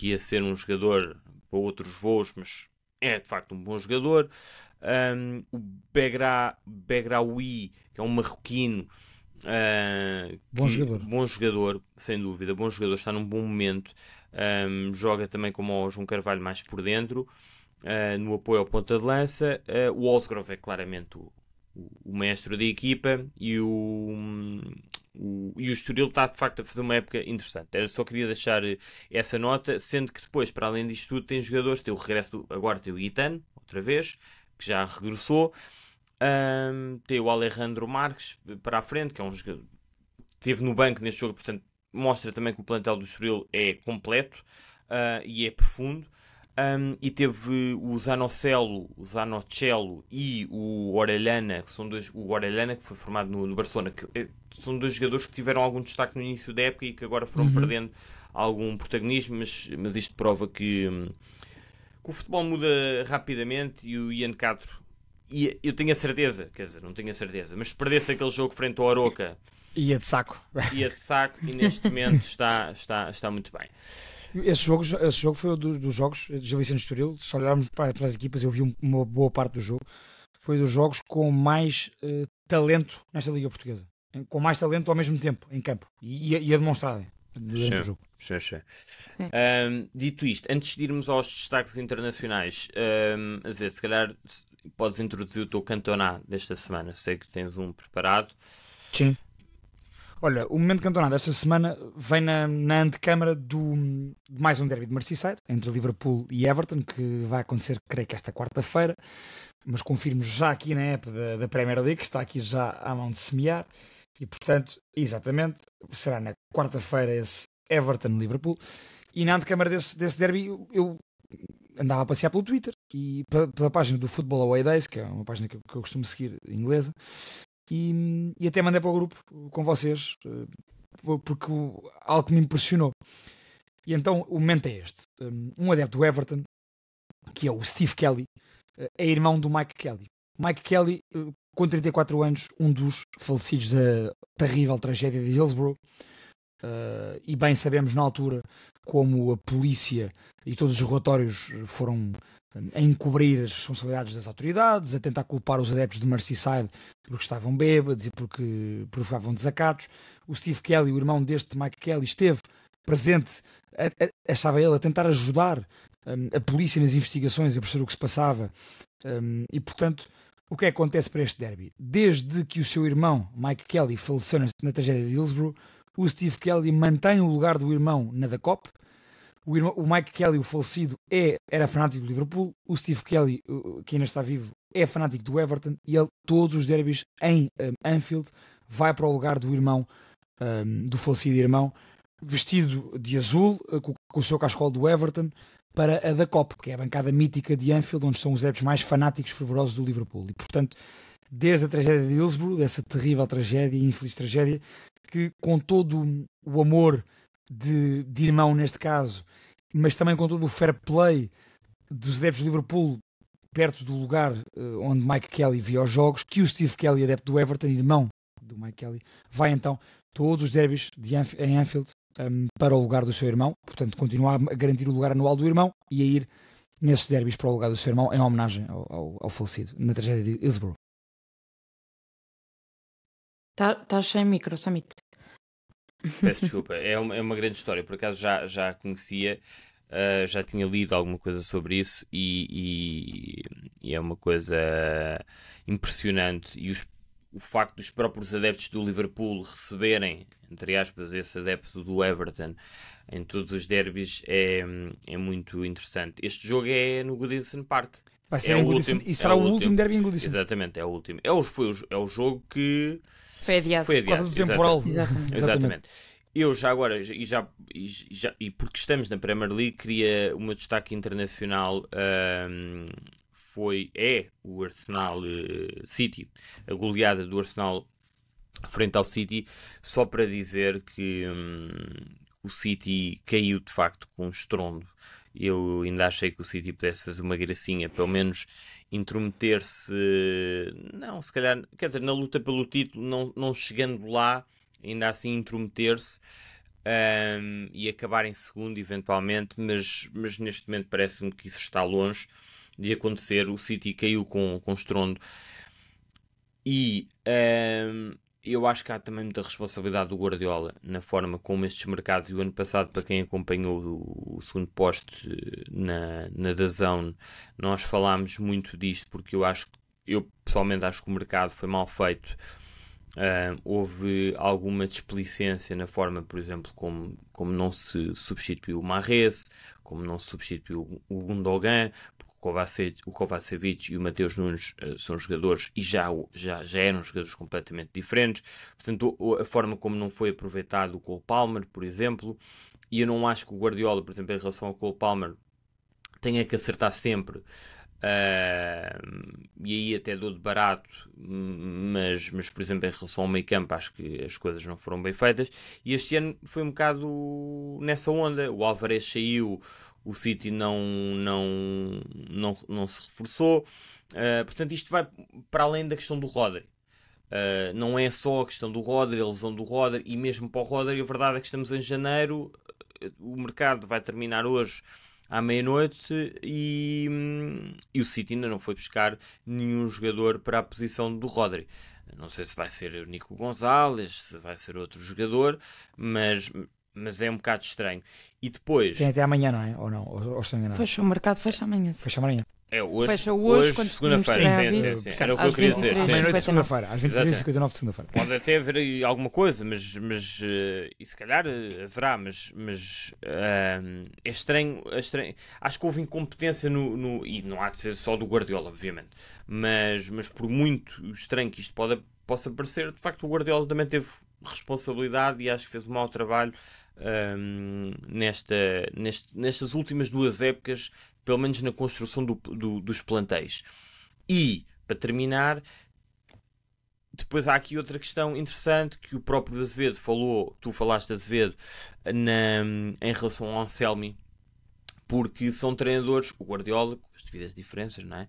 ia ser um jogador para outros voos, mas é de facto um bom jogador. O Begraoui, que é um marroquino, bom jogador, sem dúvida, bom jogador, está num bom momento. Joga também como o João Carvalho mais por dentro, no apoio ao ponta de lança. O Osgrove é claramente o mestre da equipa, e o Estoril está de facto a fazer uma época interessante. Eu só queria deixar essa nota, sendo que depois, para além disto tudo, tem jogadores, tem o regresso, agora tem o Guitano, outra vez, que já regressou. Tem o Alejandro Marques para a frente, que é um jogador que esteve no banco neste jogo, portanto mostra também que o plantel do Estoril é completo e é profundo. E teve o Zanocelo e o Orellana, que são dois. O Orellana, que foi formado no Barcelona, que são 2 jogadores que tiveram algum destaque no início da época e que agora foram perdendo algum protagonismo, mas isto prova que o futebol muda rapidamente. E o Ian Castro, e eu tenho a certeza, quer dizer, não tenho a certeza, mas se perdesse aquele jogo frente ao Aroca, ia de saco, e neste momento está muito bem. Esse jogo foi um dos jogos de Gil Vicente Estoril. Se olharmos para as equipas, eu vi uma boa parte do jogo. Foi dos jogos com mais talento nesta Liga Portuguesa, com mais talento ao mesmo tempo em campo, e a demonstrado durante o jogo. Sim. Dito isto, antes de irmos aos destaques internacionais, se calhar podes introduzir o teu Cantona desta semana. Sei que tens um preparado. Sim. Olha, o momento cantonado desta semana vem na antecâmara de mais um derby de Merseyside, entre Liverpool e Everton, que vai acontecer, creio que esta quarta-feira, mas confirmo já aqui na app da Premier League, que está aqui já à mão de semear, e portanto, exatamente, será na quarta-feira esse Everton-Liverpool. E na antecâmara desse derby eu andava a passear pelo Twitter e pela página do Football Away Days, que é uma página que eu costumo seguir inglesa, e até mandei para o grupo com vocês, porque algo que me impressionou. E então o momento é este: um adepto do Everton, que é o Steve Kelly, é irmão do Mike Kelly. Mike Kelly, com 34 anos, um dos falecidos da terrível tragédia de Hillsborough, e bem sabemos na altura como a polícia e todos os relatórios foram a encobrir as responsabilidades das autoridades, a tentar culpar os adeptos de Merseyside porque estavam bêbados e porque provocavam desacatos. O Steve Kelly, o irmão deste Mike Kelly, esteve presente, estava ele a tentar ajudar a polícia nas investigações, a perceber o que se passava, e portanto, o que acontece para este derby? Desde que o seu irmão Mike Kelly faleceu na tragédia de Hillsborough, o Steve Kelly mantém o lugar do irmão na da COP. O Mike Kelly, o falecido, era fanático do Liverpool. O Steve Kelly, que ainda está vivo, é fanático do Everton. E ele, todos os derbys em Anfield, vai para o lugar do irmão, do falecido irmão, vestido de azul, com o seu cascol do Everton, para a da COP, que é a bancada mítica de Anfield, onde são os adeptos mais fanáticos e fervorosos do Liverpool. E, portanto, desde a tragédia de Hillsborough, dessa terrível tragédia, infeliz tragédia, que com todo o amor de irmão neste caso, mas também com todo o fair play dos adeptos do Liverpool, perto do lugar onde Mike Kelly via os jogos, que o Steve Kelly, adepto do Everton, irmão do Mike Kelly, vai então todos os derbys em Anfield para o lugar do seu irmão, portanto continua a garantir o lugar anual do irmão e a ir nesses derbys para o lugar do seu irmão em homenagem ao falecido na tragédia de Hillsborough. Estás sem micro, Samit. Peço desculpa, é uma grande história. Por acaso já a conhecia, já tinha lido alguma coisa sobre isso e é uma coisa impressionante. E o facto dos próprios adeptos do Liverpool receberem, entre aspas, esse adepto do Everton em todos os derbys é muito interessante. Este jogo é no Goodison Park. Vai ser em Goodison, e será o último derby em Goodison. Exatamente, é o último. É o jogo que foi adiado. Foi adiado. Por causa do temporal. Exatamente. Eu já agora, e porque estamos na Premier League, queria um destaque internacional, é o Arsenal City, a goleada do Arsenal frente ao City, só para dizer que o City caiu de facto com um estrondo. Eu ainda achei que o City pudesse fazer uma gracinha, pelo menos intrometer-se, não, se calhar, quer dizer, na luta pelo título, não chegando lá, ainda assim intrometer-se e acabar em segundo eventualmente, mas neste momento parece-me que isso está longe de acontecer. O City caiu com estrondo e eu acho que há também muita responsabilidade do Guardiola na forma como estes mercados, e o ano passado, para quem acompanhou o segundo poste na DAZN, nós falámos muito disto, porque eu pessoalmente acho que o mercado foi mal feito. Houve alguma displicência na forma, por exemplo, como não se substituiu o Mahrez, como não se substituiu o Gundogan, o Kovacevic e o Mateus Nunes são jogadores e já eram jogadores completamente diferentes. Portanto, a forma como não foi aproveitado o Cole Palmer, por exemplo, e eu não acho que o Guardiola, por exemplo, em relação ao Cole Palmer, tenha que acertar sempre, e aí até dou de barato, mas por exemplo, em relação ao meio campo, acho que as coisas não foram bem feitas, e este ano foi um bocado nessa onda. O Alvarez saiu, o City não se reforçou, portanto isto vai para além da questão do Rodri. Não é só a questão do Rodri, a lesão do Rodri, e mesmo para o Rodri, a verdade é que estamos em janeiro, o mercado vai terminar hoje à meia-noite e o City ainda não foi buscar nenhum jogador para a posição do Rodri. Não sei se vai ser o Nico Gonzalez, se vai ser outro jogador, mas é um bocado estranho. E depois... Tem até amanhã, não é? Ou não? Ou estou enganado? Fecha o mercado, fecha amanhã. Fecha amanhã. É hoje. Fecha hoje segunda-feira. Sim. Era o que eu queria dizer. À meia-noite de segunda-feira. Às 23h59 de segunda-feira. Pode até haver alguma coisa, mas e se calhar haverá, mas é estranho. Acho que houve incompetência e não há de ser só do Guardiola, obviamente. Mas por muito estranho que isto possa parecer, de facto o Guardiola também teve responsabilidade e acho que fez um mau trabalho nestas últimas duas épocas, pelo menos na construção dos plantéis. E, para terminar, depois há aqui outra questão interessante que o próprio Azevedo falou, tu falaste, Azevedo, em relação ao Anselmi, porque são treinadores, o Guardiola, com as devidas diferenças, não é?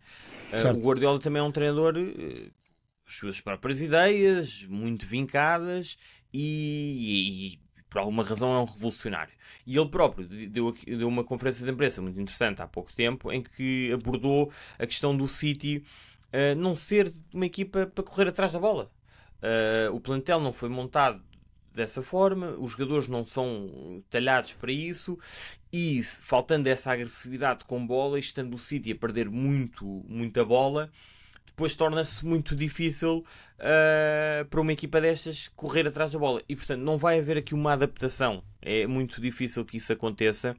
Certo. O Guardiola também é um treinador as suas próprias ideias, muito vincadas e por alguma razão é um revolucionário. E ele próprio deu uma conferência de imprensa muito interessante há pouco tempo em que abordou a questão do City não ser uma equipa para correr atrás da bola. O plantel não foi montado dessa forma, os jogadores não são talhados para isso e faltando essa agressividade com bola e estando o City a perder muita bola, depois torna-se muito difícil para uma equipa destas correr atrás da bola. E, portanto, não vai haver aqui uma adaptação. É muito difícil que isso aconteça.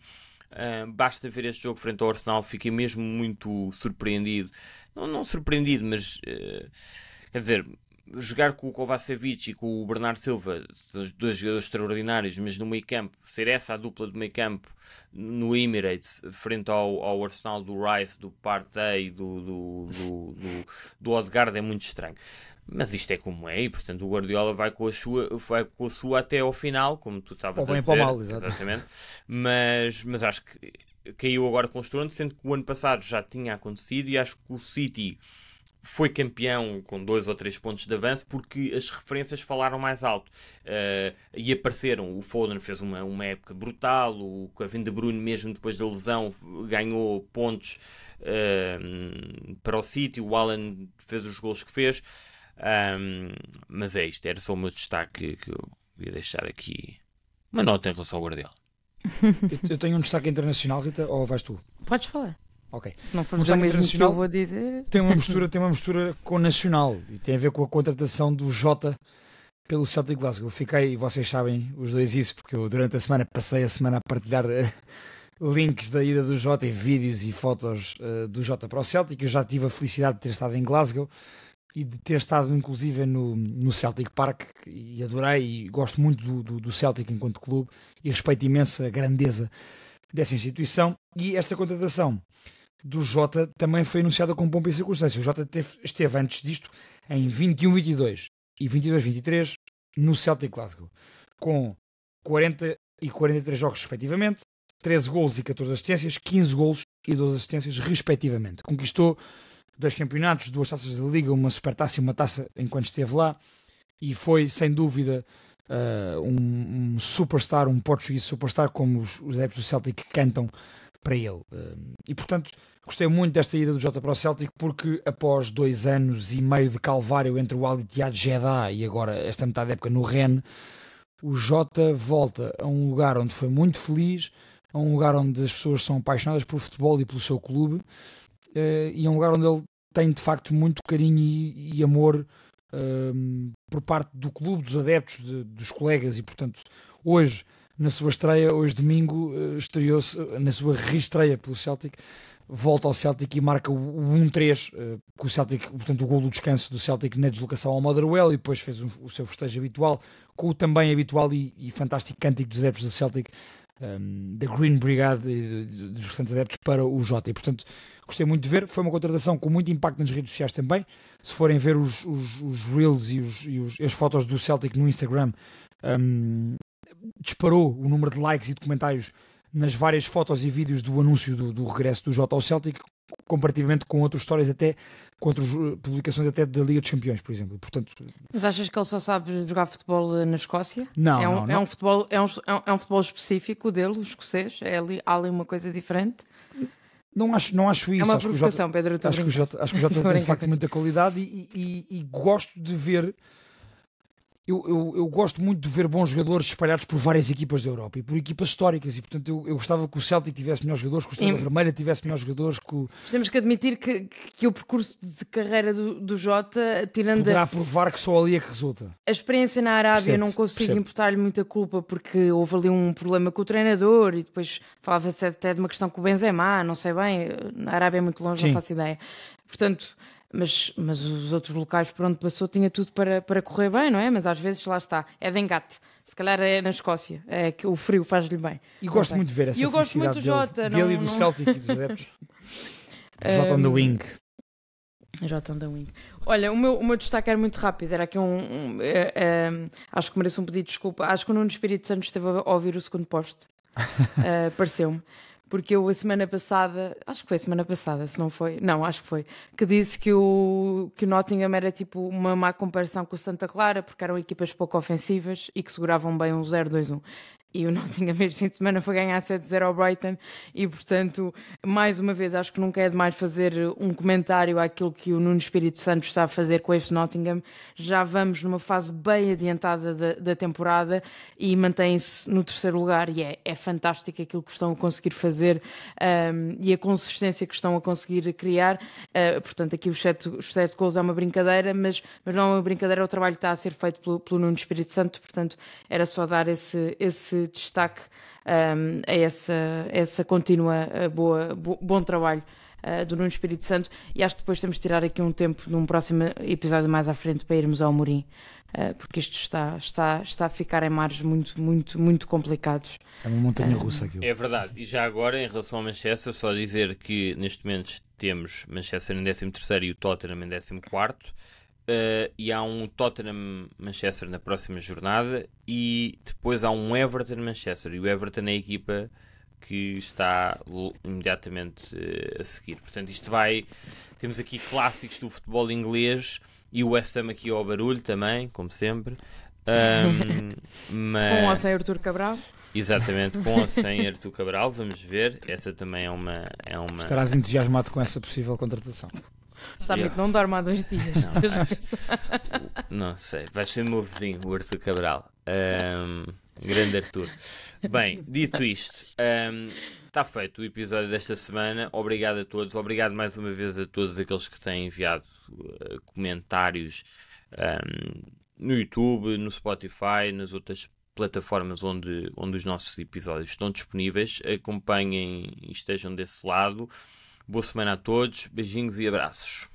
Basta ver este jogo frente ao Arsenal. Fiquei mesmo muito surpreendido. Não surpreendido, mas... quer dizer, jogar com o Kovacevic e com o Bernardo Silva, dois jogadores extraordinários, mas no meio campo, ser essa a dupla do meio campo no Emirates, frente ao Arsenal do Rice, do Partey, do Odegaard, é muito estranho. Mas isto é como é, e portanto o Guardiola vai com a sua até ao final, como tu estavas a dizer. Para o mal, exatamente. Mas acho que caiu agora com o estrondo, sendo que o ano passado já tinha acontecido, e acho que o City foi campeão com 2 ou 3 pontos de avanço porque as referências falaram mais alto e apareceram. O Foden fez uma época brutal, o Kevin De Bruyne mesmo depois da lesão ganhou pontos para o City, o Alan fez os gols que fez, mas é isto, era só o meu destaque que eu ia deixar aqui uma nota em relação ao Guardiola. Eu tenho um destaque internacional, Rita, ou vais tu? Podes falar. Ok. Se não for o mesmo que eu vou dizer... Tem uma mistura com o nacional e tem a ver com a contratação do Jota pelo Celtic Glasgow. Fiquei, e vocês sabem os dois isso, porque eu durante a semana passei a semana a partilhar links da ida do Jota e vídeos e fotos do Jota para o Celtic. Eu já tive a felicidade de ter estado em Glasgow e de ter estado inclusive no Celtic Park e adorei e gosto muito do Celtic enquanto clube e respeito imenso a grandeza dessa instituição. E esta contratação do Jota também foi anunciada com pompa e circunstância. O Jota esteve antes disto em 21-22 e 22-23 no Celtic Glasgow, com 40 e 43 jogos respectivamente, 13 golos e 14 assistências, 15 golos e 12 assistências respectivamente. Conquistou 2 campeonatos, 2 taças da Liga, uma supertaça e uma taça enquanto esteve lá, e foi sem dúvida um superstar, um português superstar, como os adeptos do Celtic cantam para ele. E portanto gostei muito desta ida do Jota para o Celtic, porque após 2 anos e meio de calvário entre o Al Ittihad Jeddah e agora esta metade da época no Rennes, o Jota volta a um lugar onde foi muito feliz, a um lugar onde as pessoas são apaixonadas por futebol e pelo seu clube, e é um lugar onde ele tem de facto muito carinho e amor por parte do clube, dos adeptos, dos colegas, e portanto hoje, na sua estreia, hoje domingo, estreou-se na sua reestreia pelo Celtic, volta ao Celtic e marca o 1-3 com o Celtic, portanto o gol do descanso do Celtic na deslocação ao Motherwell, e depois fez o seu festejo habitual com o também habitual e fantástico cântico dos adeptos do Celtic, da Green Brigade e dos restantes adeptos para o Jota. E portanto gostei muito de ver. Foi uma contratação com muito impacto nas redes sociais também. Se forem ver os reels e as fotos do Celtic no Instagram, disparou o número de likes e de comentários nas várias fotos e vídeos do anúncio do regresso do Jota ao Celtic, comparativamente com outras histórias, até com outras publicações até da Liga dos Campeões, por exemplo. Portanto, mas achas que ele só sabe jogar futebol na Escócia? Não, é um futebol específico dele, o escocês? Há ali uma coisa diferente? Não acho isso. É uma provocação, Pedro. Acho que o Jota tem de facto muita qualidade e gosto de ver. Eu gosto muito de ver bons jogadores espalhados por várias equipas da Europa e por equipas históricas, e portanto eu gostava que o Celtic tivesse melhores jogadores, que o Estrela Vermelha tivesse melhores jogadores. Temos que admitir que o percurso de carreira do Jota, tirando poderá provar que só ali é que resulta. A experiência na Arábia, não consigo imputar-lhe muita culpa, porque houve ali um problema com o treinador e depois falava-se até de uma questão com o Benzema, não sei bem, na Arábia é muito longe, não faço ideia. Portanto, mas os outros locais por onde passou tinha tudo para correr bem, não é? Mas às vezes lá está, é de engate. Se calhar é na Escócia, é que o frio faz-lhe bem. E gosto muito de ver essa felicidade dele e do Celtic e dos adeptos. Jota on the wing. Jota on the wing. Olha, o meu destaque era muito rápido, era aqui acho que mereço um pedido de desculpa. Acho que o Nuno Espírito Santo esteve a ouvir o segundo post. Pareceu-me. porque eu a semana passada, acho que foi a semana passada, se não foi, não, acho que foi, que disse que o Nottingham era tipo uma má comparação com o Santa Clara, porque eram equipas pouco ofensivas e que seguravam bem um 0-2-1. E o Nottingham este fim de semana foi ganhar 7-0 ao Brighton e, portanto, mais uma vez, acho que nunca é demais fazer um comentário àquilo que o Nuno Espírito Santo está a fazer com este Nottingham. Já vamos numa fase bem adiantada da temporada e mantém-se no terceiro lugar e é fantástico aquilo que estão a conseguir fazer e a consistência que estão a conseguir criar. Portanto, aqui os 7 gols é uma brincadeira, mas não é uma brincadeira, é o trabalho que está a ser feito pelo Nuno Espírito Santo, portanto, era só dar esse destaque a essa contínua bom trabalho do Nuno Espírito Santo, e acho que depois temos de tirar aqui um tempo num próximo episódio mais à frente para irmos ao Amorim, porque isto está a ficar em mares muito, muito, muito complicados. É uma montanha russa aquilo. É verdade, e já agora em relação ao Manchester, só dizer que neste momento temos Manchester em 13º e o Tottenham em 14º. E há um Tottenham-Manchester na próxima jornada e depois há um Everton-Manchester, e o Everton é a equipa que está imediatamente a seguir. Portanto, temos aqui clássicos do futebol inglês e o West Ham aqui ao barulho também, como sempre. Com ou sem Artur Cabral? Exatamente, com ou sem Artur Cabral, vamos ver. Essa também é uma... Estarás entusiasmado com essa possível contratação? Sabe que não dorme há 2 dias. Não sei, vai ser o meu vizinho, o Artur Cabral. Grande Artur. Bem, dito isto, está feito o episódio desta semana. Obrigado a todos, obrigado mais uma vez a todos aqueles que têm enviado comentários no YouTube, no Spotify, nas outras plataformas onde os nossos episódios estão disponíveis. Acompanhem e estejam desse lado. Boa semana a todos, beijinhos e abraços.